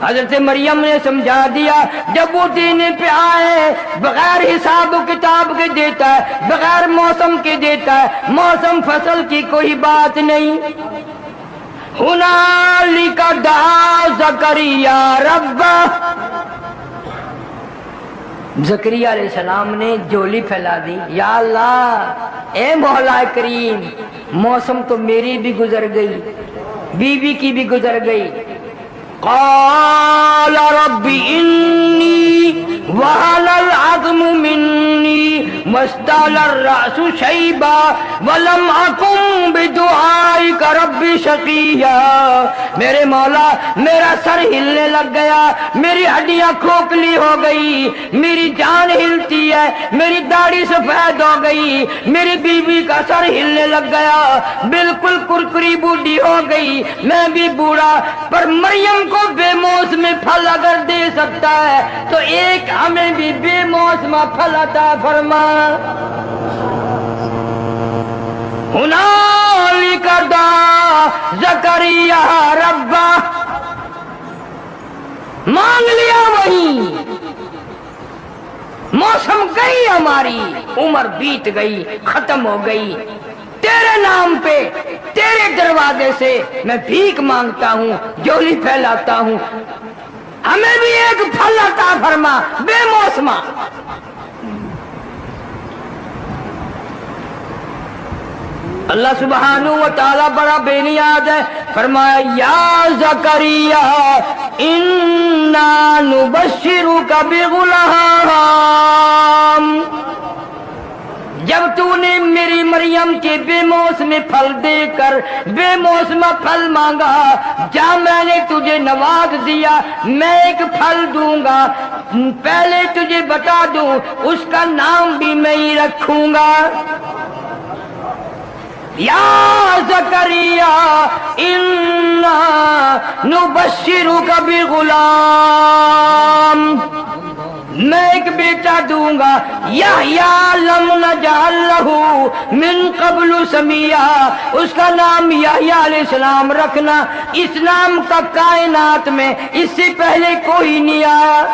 حضرت مریم نے سمجھا دیا، جب وہ دینے پہ آئے بغیر حساب و کتاب کے دیتا ہے، بغیر موسم کے دیتا ہے، موسم فصل کی کوئی بات نہیں۔ ہنالک دعا زکریا ربہ، زکریا علیہ السلام نے جھولی پھیلا دی، یا اللہ اے مولا کریم، موسم تو میری بھی گزر گئی، بیوی کی بھی گزر گئی۔ قال رب انی وهن العظم منی واشتعل الرأس شیبا ولم اکن بدعائک رب شقیا۔ میرے مولا میرا سر ہلنے لگ گیا، میری ہڈیاں کھوکھلی ہو گئی، میری جان ہلتی ہے، میری داڑھی سفید ہو گئی، میری بیوی کا سر ہلنے لگ گیا، بالکل کرکری بوڑھی ہو گئی، میں بھی بوڑھا، پر مریم کو بے موسم پھل اگر دے سکتا ہے تو ایک ہمیں بھی بے موسم پھل عطا فرما۔ ہنالک دعا زکریا ربہ، مانگ لیا وہی، موسم گئی، ہماری عمر بیت گئی، ختم ہو گئی، تیرے نام پہ تیرے دروازے سے میں بھیک مانگتا ہوں، جھولی پھیلاتا ہوں، ہمیں بھی ایک پھل عطا فرما بے موسمہ۔ اللہ سبحانہ و تعالیٰ بڑا بے نیاز ہے، فرمایا یا زکریا انا نبشرک بغلام۔ جب تو نے میری مریم کے بے موسم پھل دے کر بے موسم پھل مانگا، جا میں نے تجھے نواز دیا، میں ایک پھل دوں گا، پہلے تجھے بتا دوں اس کا نام بھی میں ہی رکھوں گا، یا زکریا انا نبشرک بغلام۔ میں ایک بیٹا دوں گا یحییٰ لم نجعل لہ من قبل سمیہ، اس کا نام یحییٰ علیہ السلام رکھنا، اس نام کا کائنات میں اس سے پہلے کوئی نہیں آیا۔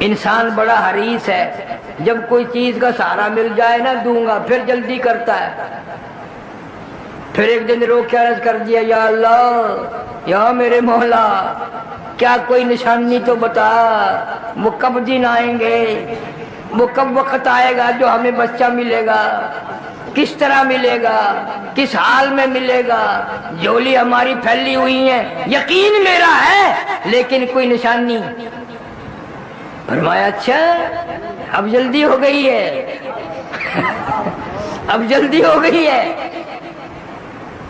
انسان بڑا حریص ہے، جب کوئی چیز کا سہارا مل جائے نا دوں گا، پھر جلدی کرتا ہے۔ پھر ایک دن رو کے عرض کر دیا یا اللہ یا میرے مولا کیا کوئی نشانی تو بتا، وہ کب دن آئیں گے، وہ کب وقت آئے گا جو ہمیں بچہ ملے گا، کس طرح ملے گا، کس حال میں ملے گا، جھولی ہماری پھیلی ہوئی ہے، یقین میرا ہے لیکن کوئی نشانی۔ فرمایا اچھا اب جلدی ہو گئی ہے اب جلدی ہو گئی ہے۔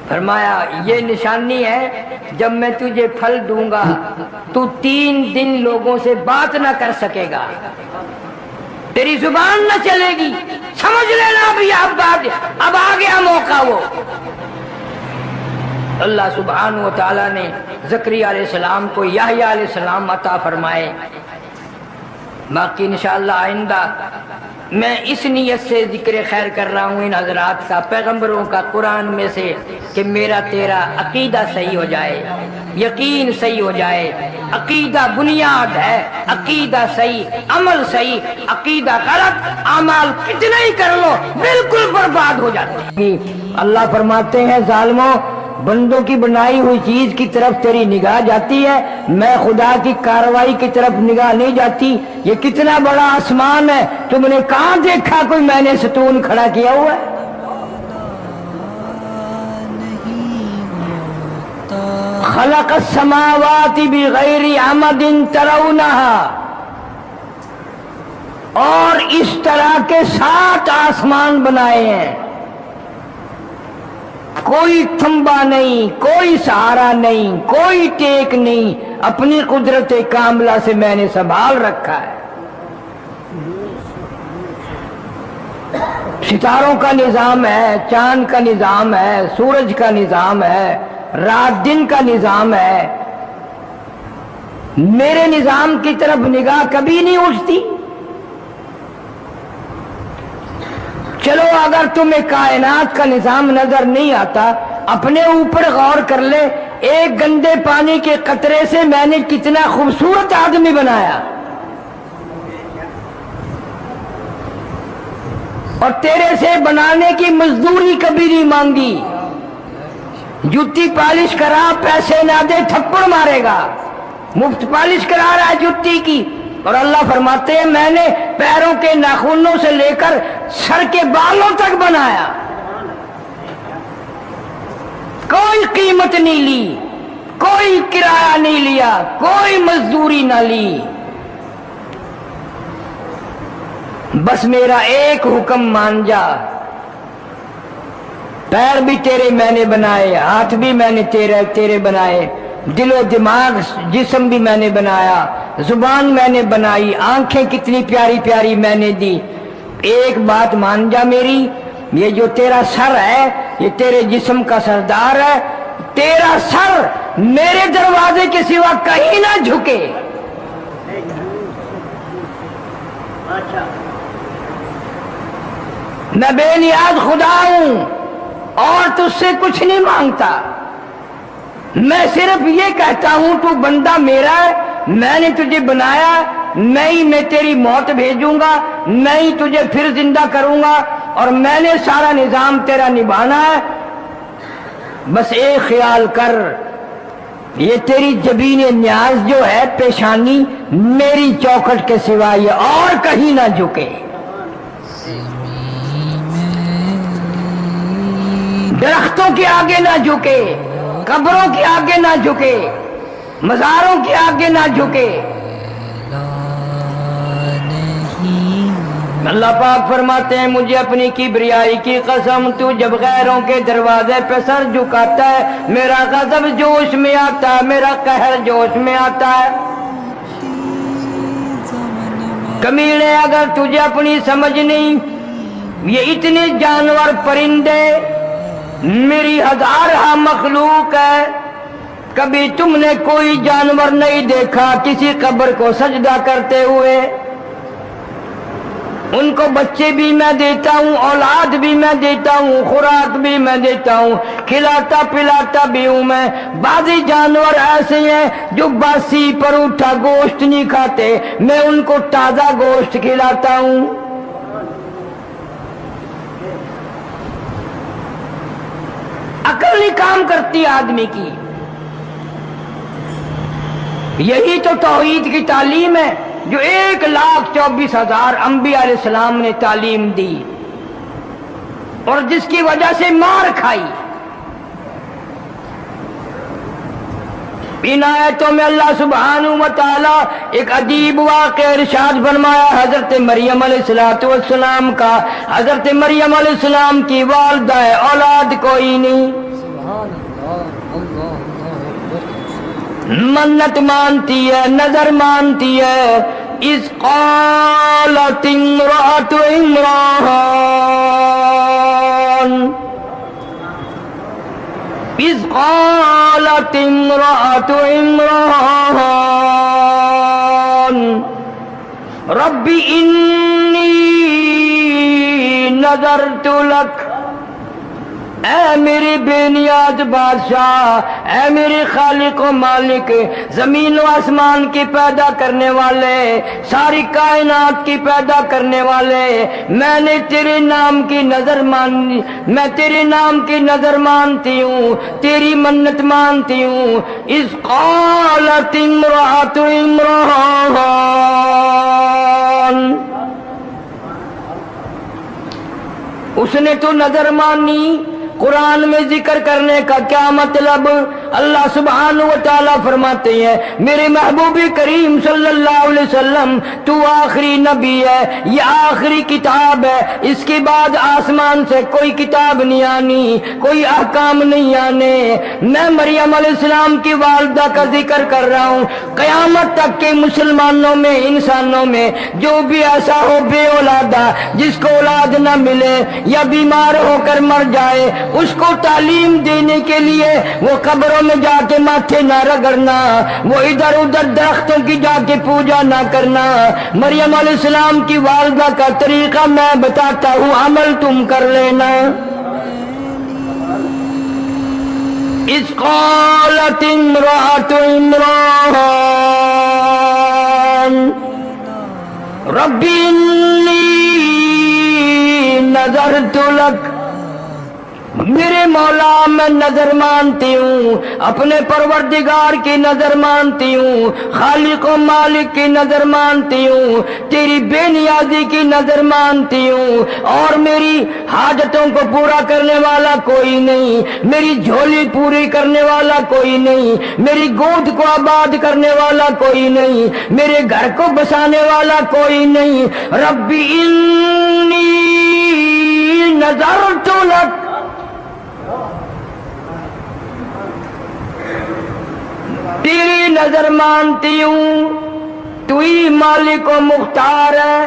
فرمایا یہ نشانی ہے جب میں تجھے پھل دوں گا تو 3 دن لوگوں سے بات نہ کر سکے گا، تیری زبان نہ چلے گی، سمجھ لینا اب آ گیا موقع۔ وہ اللہ سبحانہ و تعالیٰ نے زکریا علیہ السلام کو یحییٰ علیہ السلام عطا فرمائے۔ باقی انشاءاللہ آئندہ میں اس نیت سے ذکر خیر کر رہا ہوں ان حضرات کا، پیغمبروں کا، قرآن میں سے، کہ میرا تیرا عقیدہ صحیح ہو جائے، یقین صحیح ہو جائے۔ عقیدہ بنیاد ہے، عقیدہ صحیح، عمل صحیح، عقیدہ غلط، اعمال کتنے ہی کر لو بالکل برباد ہو جاتے ہیں۔ اللہ فرماتے ہیں ظالموں بندوں کی بنائی ہوئی چیز کی طرف تیری نگاہ جاتی ہے، میں خدا کی کاروائی کی طرف نگاہ نہیں جاتی۔ یہ کتنا بڑا آسمان ہے، تم نے کہاں دیکھا کوئی میں نے ستون کھڑا کیا ہوا ہے؟ خلق السماوات بغیر عمد ترونها، اور اس طرح کے 7 آسمان بنائے ہیں، کوئی تھمبا نہیں، کوئی سہارا نہیں، کوئی ٹیک نہیں، اپنی قدرت کاملہ سے میں نے سنبھال رکھا ہے۔ ستاروں کا نظام ہے، چاند کا نظام ہے، سورج کا نظام ہے، رات دن کا نظام ہے، میرے نظام کی طرف نگاہ کبھی نہیں اٹھتی۔ چلو اگر تمہیں کائنات کا نظام نظر نہیں آتا، اپنے اوپر غور کر لے، ایک گندے پانی کے قطرے سے میں نے کتنا خوبصورت آدمی بنایا، اور تیرے سے بنانے کی مزدوری کبھی نہیں مانگی۔ جوتی پالش کرا، پیسے نہ دے تھپڑ مارے گا، مفت پالش کرا رہا ہے جوتی کی۔ اور اللہ فرماتے ہیں میں نے پیروں کے ناخنوں سے لے کر سر کے بالوں تک بنایا، کوئی قیمت نہیں لی، کوئی کرایہ نہیں لیا، کوئی مزدوری نہ لی، بس میرا ایک حکم مان جا۔ پیر بھی تیرے میں نے بنائے، ہاتھ بھی میں نے تیرے بنائے، دل و دماغ جسم بھی میں نے بنایا، زبان میں نے بنائی، آنکھیں کتنی پیاری پیاری میں نے دی۔ ایک بات مان جا میری، یہ جو تیرا سر ہے یہ تیرے جسم کا سردار ہے، تیرا سر میرے دروازے کے سوا کہیں نہ جھکے۔ میں بے نیاز خدا ہوں اور تجھ سے کچھ نہیں مانگتا، میں صرف یہ کہتا ہوں تو بندہ میرا ہے، میں نے تجھے بنایا، میں ہی میں تیری موت بھیجوں گا، میں ہی تجھے پھر زندہ کروں گا، اور میں نے سارا نظام تیرا نبھانا ہے۔ بس ایک خیال کر، یہ تیری جبین نیاز جو ہے پیشانی میری چوکھٹ کے سوا یہ اور کہیں نہ جھکے، درختوں کے آگے نہ جھکے، قبروں کے آگے نہ جھکے، مزاروں کے آگے نہ جھکے۔ اللہ پاک فرماتے ہیں مجھے اپنی کبریائی کی قسم، تو جب غیروں کے دروازے پہ سر جھکاتا ہے میرا غضب جوش میں آتا ہے، میرا قہر جوش میں آتا ہے۔ کمینے اگر تجھے اپنی سمجھ نہیں، یہ اتنے جانور پرندے میری ہزارہ مخلوق ہے، کبھی تم نے کوئی جانور نہیں دیکھا کسی قبر کو سجدہ کرتے ہوئے. ان کو بچے بھی میں دیتا ہوں، اولاد بھی میں دیتا ہوں، خوراک بھی میں دیتا ہوں، کھلاتا پلاتا بھی ہوں میں. بعضی جانور ایسے ہیں جو باسی پر اٹھا گوشت نہیں کھاتے، میں ان کو تازہ گوشت کھلاتا ہوں. عقل نہیں کام کرتی آدمی کی. یہی تو توحید کی تعلیم ہے جو 1,24,000 انبیاء علیہ السلام نے تعلیم دی اور جس کی وجہ سے مار کھائی. ان آیتوں میں اللہ سبحانہ و تعالی ایک عجیب واقعہ ارشاد فرمایا حضرت مریم علیہ السلام کا. حضرت مریم علیہ السلام کی والدہ ہے، اولاد کوئی نہیں، منت مانتی ہے، نظر مانتی ہے. اذ قالت امرأة عمران، اذ قالت امرأة عمران رب انی نذرت لک. اے میری بے نیاز بادشاہ، اے میرے خالق و مالک، زمین و آسمان کی پیدا کرنے والے، ساری کائنات کی پیدا کرنے والے، میں نے تیرے نام کی نظر مانی، میں تیرے نام کی نظر مانتی ہوں، تیری منت مانتی ہوں. اذ قالت امرأة عمران، اس نے تو نظر مانی. قرآن میں ذکر کرنے کا کیا مطلب؟ اللہ سبحانہ و تعالیٰ فرماتے ہیں میرے محبوب کریم صلی اللہ علیہ وسلم تو آخری نبی ہے، یہ آخری کتاب ہے، اس کے بعد آسمان سے کوئی کتاب نہیں آنی، کوئی احکام نہیں آنے. میں مریم علیہ السلام کی والدہ کا ذکر کر رہا ہوں. قیامت تک کے مسلمانوں میں، انسانوں میں جو بھی ایسا ہو بے اولادہ، جس کو اولاد نہ ملے یا بیمار ہو کر مر جائے، اس کو تعلیم دینے کے لیے وہ قبروں میں جا کے ماتھے نہ رگڑنا، وہ ادھر ادھر درختوں کی جا کے پوجا نہ کرنا. مریم علیہ السلام کی والدہ کا طریقہ میں بتاتا ہوں، عمل تم کر لینا. اذ قالت امرأة عمران رب انی نذرت لک، میرے مولا میں نظر مانتی ہوں، اپنے پروردگار کی نظر مانتی ہوں، خالق و مالک کی نظر مانتی ہوں، تیری بے نیازی کی نظر مانتی ہوں، اور میری حاجتوں کو پورا کرنے والا کوئی نہیں، میری جھولی پوری کرنے والا کوئی نہیں، میری گود کو آباد کرنے والا کوئی نہیں، میرے گھر کو بسانے والا کوئی نہیں. رب انی نذرت لک، تیری نظر مانتی ہوں، تو ہی مالک و مختار ہے،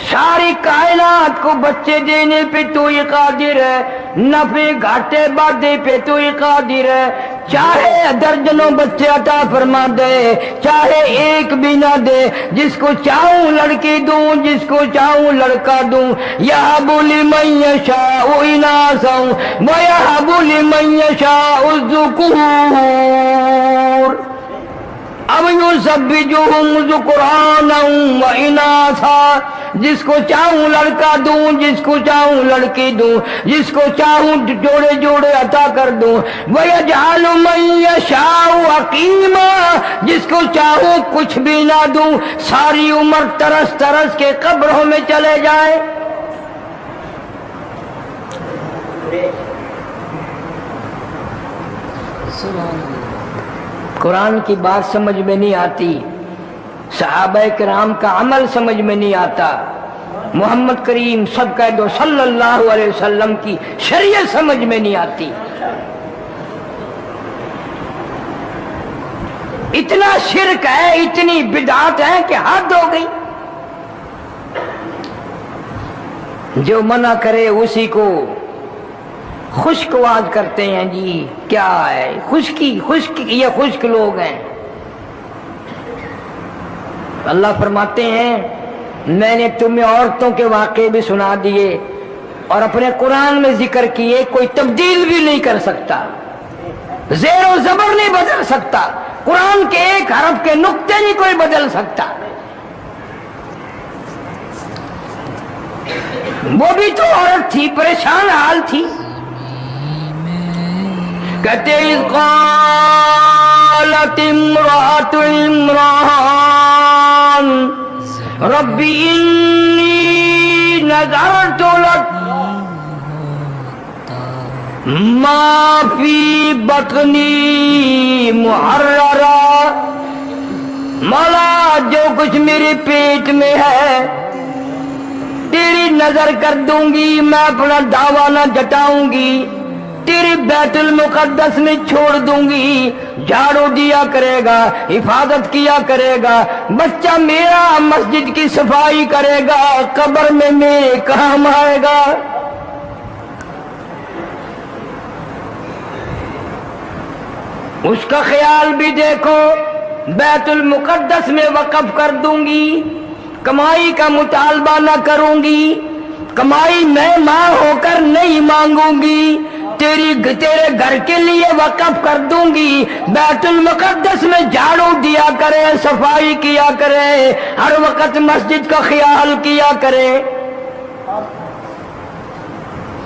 ساری کائنات کو بچے دینے پہ تو ہی قادر ہے، نفع گھاٹے بادے پہ تو ہی قادر ہے. چاہے درجنوں بچے عطا فرما دے، چاہے ایک بھی نہ دے، جس کو چاہوں لڑکی دوں، جس کو چاہوں لڑکا دوں. یہب لمن یشاء اناثا ویہب لمن یشاء الذکور اب یزوجہم ذکرانا و اناثا، جس کو چاہوں لڑکا دوں، جس کو چاہوں لڑکی دوں، جس کو چاہوں جوڑے جوڑے عطا کر دوں. وَيَجْعَلُ مَن يَشَاءُ عَقِيمًا، جس کو چاہوں کچھ بھی نہ دوں، ساری عمر ترس ترس کے قبروں میں چلے جائے. قرآن کی بات سمجھ میں نہیں آتی، صحابہ کرام کا عمل سمجھ میں نہیں آتا، محمد کریم سب کہہ دو صلی اللہ علیہ وسلم کی شریعت سمجھ میں نہیں آتی. اتنا شرک ہے، اتنی بدعت ہے کہ حد ہو گئی. جو منع کرے اسی کو خشک آواز کرتے ہیں جی کیا ہے خشکی یہ خشک لوگ ہیں. اللہ فرماتے ہیں میں نے تمہیں عورتوں کے واقعے بھی سنا دیے اور اپنے قرآن میں ذکر کیے, کوئی تبدیل بھی نہیں کر سکتا, زیر و زبر نہیں بدل سکتا, قرآن کے ایک حرف کے نقطے نہیں کوئی بدل سکتا. وہ بھی تو عورت تھی, پریشان حال تھی. کہتے قالت امرأة عمران ربی انی نذرت لک ما فی بطنی محررا, مولا جو کچھ میرے پیٹ میں ہے تیری نظر کر دوں گی, میں اپنا دعویٰ نہ جٹاؤں گی, تیری بیت المقدس میں چھوڑ دوں گی, جھاڑو دیا کرے گا, حفاظت کیا کرے گا, بچہ میرا مسجد کی صفائی کرے گا, قبر میں میرے کام آئے گا. اس کا خیال بھی دیکھو, بیت المقدس میں وقف کر دوں گی, کمائی کا مطالبہ نہ کروں گی, کمائی میں ماں ہو کر نہیں مانگوں گی, تیرے گھر کے لیے وقف کر دوں گی, بیت المقدس میں جھاڑو دیا کرے, صفائی کیا کرے, ہر وقت مسجد کا خیال کیا کرے.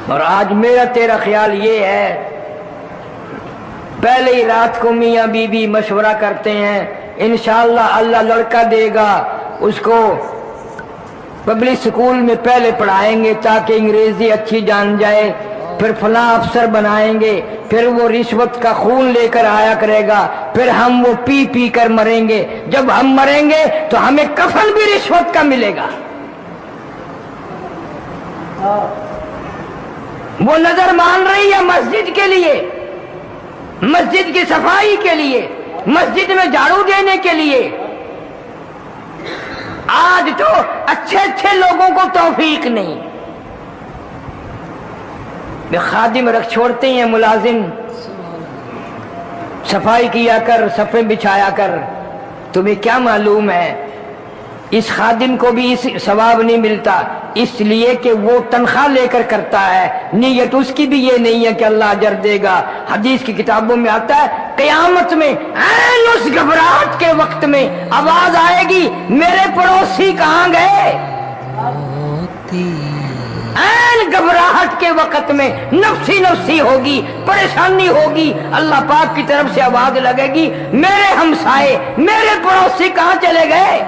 اور آج میرا تیرا خیال یہ ہے, پہلے ہی رات کو میاں بی بی مشورہ کرتے ہیں انشاءاللہ اللہ لڑکا دے گا, اس کو پبلک سکول میں پہلے پڑھائیں گے تاکہ انگریزی اچھی جان جائے, پھر فلاں افسر بنائیں گے, پھر وہ رشوت کا خون لے کر آیا کرے گا, پھر ہم وہ پی پی کر مریں گے, جب ہم مریں گے تو ہمیں کفن بھی رشوت کا ملے گا. وہ نظر مان رہی ہے مسجد کے لیے, مسجد کی صفائی کے لیے, مسجد میں جھاڑو دینے کے لیے. آج تو اچھے اچھے لوگوں کو توفیق نہیں, خادم رکھ چھوڑتے ہیں, ملازم صفائی کیا کر, صفیں بچھایا کر. تمہیں کیا معلوم ہے اس خادم کو بھی اس ثواب نہیں ملتا, اس لیے کہ وہ تنخواہ لے کر کرتا ہے, نیت اس کی بھی یہ نہیں ہے کہ اللہ اجر دے گا. حدیث کی کتابوں میں آتا ہے قیامت میں عین اس گھبراہٹ کے وقت میں آواز آئے گی میرے پڑوسی کہاں گئے. عین گھبراہٹ کے وقت میں نفسی نفسی ہوگی, پریشانی ہوگی, اللہ پاک کی طرف سے آواز لگے گی میرے ہمسائے میرے پڑوسی کہاں چلے گئے.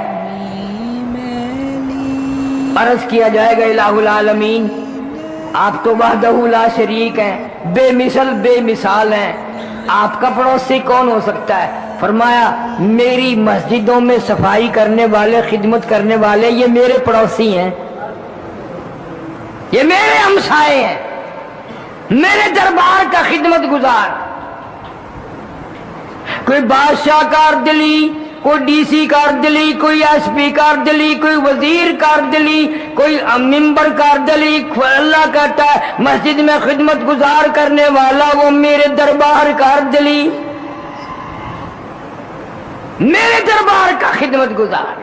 عرض کیا جائے گا الہ العالمین آپ تو وحدہ لا شریک ہیں, بے مثل بے مثال ہیں, آپ کا پڑوسی کون ہو سکتا ہے. فرمایا میری مسجدوں میں صفائی کرنے والے, خدمت کرنے والے یہ میرے پڑوسی ہیں, یہ میرے ہمسائے ہیں, میرے دربار کا خدمت گزار. کوئی بادشاہ کار دلی, کوئی ڈی سی کار دلی, کوئی ایس پی کار دلی, کوئی وزیر کار دلی, کوئی ممبر کار دلی, اللہ کہتا ہے مسجد میں خدمت گزار کرنے والا وہ میرے دربار کار دلی, میرے دربار کا خدمت گزار.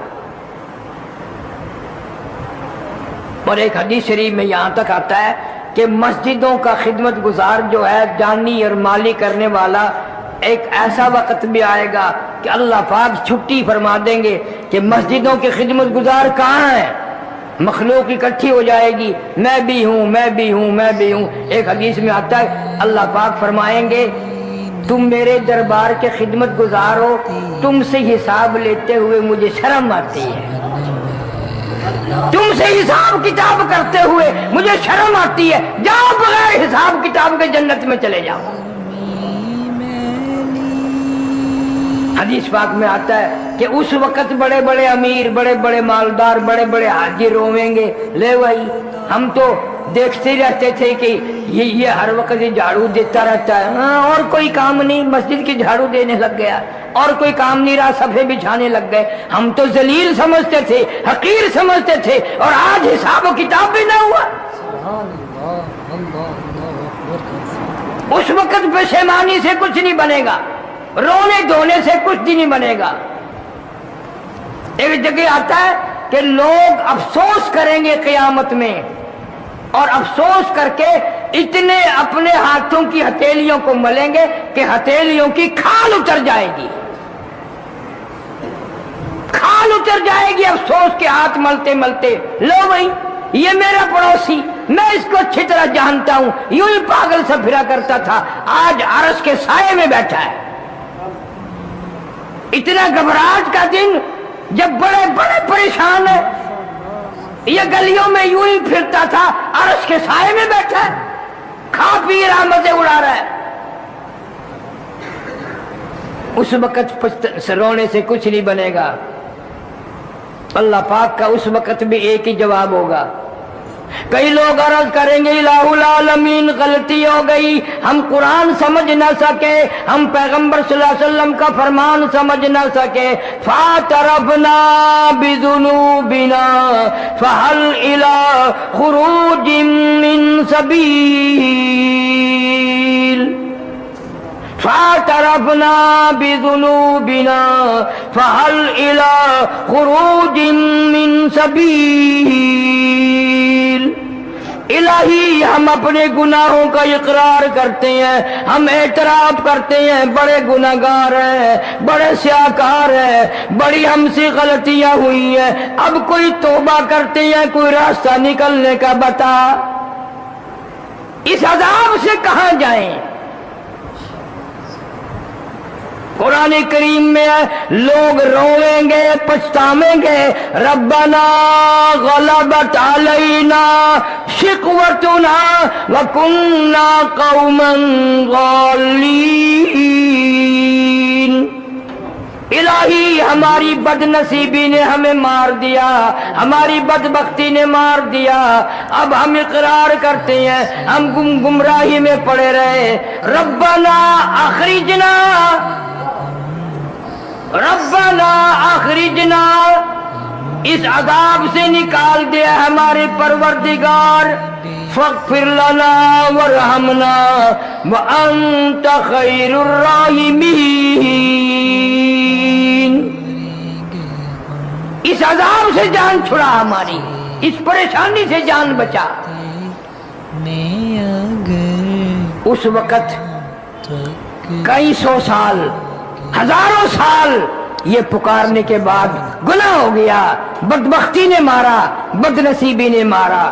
اور ایک حدیث شریف میں یہاں تک آتا ہے کہ مسجدوں کا خدمت گزار جو ہے جانی اور مالی کرنے والا, ایک ایسا وقت بھی آئے گا کہ اللہ پاک چھٹی فرما دیں گے کہ مسجدوں کے خدمت گزار کہاں ہیں, مخلوق اکٹھی ہو جائے گی, میں بھی ہوں میں بھی ہوں میں بھی ہوں. ایک حدیث میں آتا ہے اللہ پاک فرمائیں گے تم میرے دربار کے خدمت گزار ہو, تم سے حساب لیتے ہوئے مجھے شرم آتی ہے, تم سے حساب کتاب کرتے ہوئے مجھے شرم آتی ہے, جاؤ بغیر حساب کتاب کے جنت میں چلے جاؤ. حدیث پاک میں آتا ہے کہ اس وقت بڑے بڑے امیر, بڑے بڑے مالدار, بڑے بڑے حاجی رویں گے, لے بھائی ہم تو دیکھتے رہتے تھے کہ یہ ہر وقت یہ جھاڑو دیتا رہتا ہے, اور کوئی کام نہیں, مسجد کی جھاڑو دینے لگ گیا, اور کوئی کام نہیں رہا, صفحے بچھانے لگ گئے. ہم تو ذلیل سمجھتے تھے, حقیر سمجھتے تھے, اور آج حساب و کتاب بھی نہ ہوا. اس وقت پشیمانی سے کچھ نہیں بنے گا، رونے دھونے سے کچھ بھی نہیں بنے گا۔ ایک جگہ آتا ہے کہ لوگ افسوس کریں گے قیامت میں، اور افسوس کر کے اتنے اپنے ہاتھوں کی ہتھیلیوں کو ملیں گے کہ ہتھیلیوں کی کھال اتر جائے گی، کھال اتر جائے گی افسوس کے ہاتھ ملتے ملتے۔ لو بھائی یہ میرا پڑوسی، میں اس کو اچھی طرح جانتا ہوں، یوں ہی پاگل سا پھرا کرتا تھا، آج عرش کے سائے میں بیٹھا ہے۔ اتنا گھبراہٹ کا دن جب بڑے بڑے پریشان ہے، یہ گلیوں میں یوں ہی پھرتا تھا، عرش کے سائے میں بیٹھا ہے، کھا پی رہا، مزے اڑا رہا ہے۔ اس وقت رونے سے کچھ نہیں بنے گا۔ اللہ پاک کا اس وقت بھی ایک ہی جواب ہوگا۔ کئی لوگ عرض کریں گے الہ العالمین غلطی ہو گئی، ہم قرآن سمجھ نہ سکے، ہم پیغمبر صلی اللہ علیہ وسلم کا فرمان سمجھ نہ سکے، فاعترفنا بذنوبنا فہل الی خروج من سبیل، فاعترفنا بذنوبنا فہل الی خروج من سبیل۔ الہی ہم اپنے گناہوں کا اقرار کرتے ہیں، ہم اعتراف کرتے ہیں بڑے گناہگار ہیں، بڑے سیاہکار ہیں، بڑی ہم سے غلطیاں ہوئی ہیں، اب کوئی توبہ کرتے ہیں، کوئی راستہ نکلنے کا بتا، اس عذاب سے کہاں جائیں؟ قرآن کریم میں لوگ روئیں گے، پچھتاویں گے، ربنا غلبت علینا شقوتنا وکننا قوما غالین، الہی ہماری بد نصیبی نے ہمیں مار دیا، ہماری بدبختی نے مار دیا، اب ہم اقرار کرتے ہیں ہم گمراہی میں پڑے رہے، ربنا اخرجنا، ربنا اخرجنا، اس عذاب سے نکال دے ہمارے پروردگار، فاغفر لنا وارحمنا وانت خیر الراحمین، اس عذاب سے جان چھڑا ہماری، اس پریشانی سے جان بچا۔ اس وقت کئی سو سال، ہزاروں سال یہ پکارنے کے بعد گناہ ہو گیا، بدبختی نے مارا، بد نصیبی نے مارا۔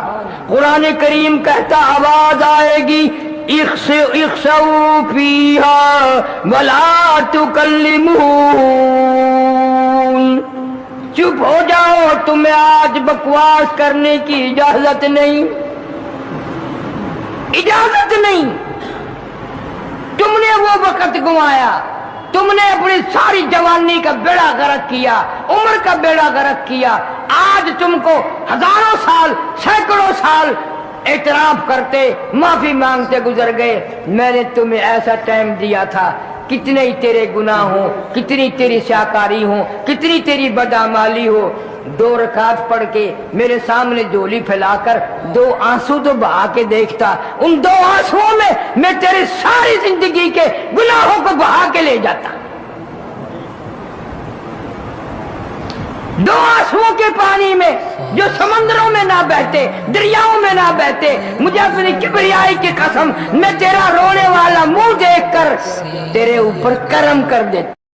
قرآن کریم کہتا آواز آئے گی اخسؤوا فیہا ولا تکلمون، چپ ہو جاؤ، تمہیں آج بکواس کرنے کی اجازت نہیں، اجازت نہیں۔ تم نے وہ وقت گنوایا، تم نے اپنی ساری جوانی کا بیڑا غرق کیا، عمر کا بیڑا غرق کیا، آج تم کو ہزاروں سال، سینکڑوں سال اعتراف کرتے، معافی مانگتے گزر گئے۔ میں نے تمہیں ایسا ٹائم دیا تھا، کتنے ہی تیرے گناہ ہوں، کتنی تیری سیاکاری ہوں، کتنی تیری بدعمالی ہو، 2 رکعت پڑھ کے میرے سامنے جھولی پھیلا کر 2 آنسو تو بہا کے دیکھتا، ان 2 آنسوؤں میں تیری ساری زندگی کے گناہوں کو بہا کے لے جاتا۔ 2 آنسوؤں کے پانی میں جو سمندروں میں نہ بہتے، دریاؤں میں نہ بہتے، مجھے اپنی کبریائی کی قسم، میں تیرا رونے والا منہ دیکھ کر تیرے اوپر کرم کر دیتا۔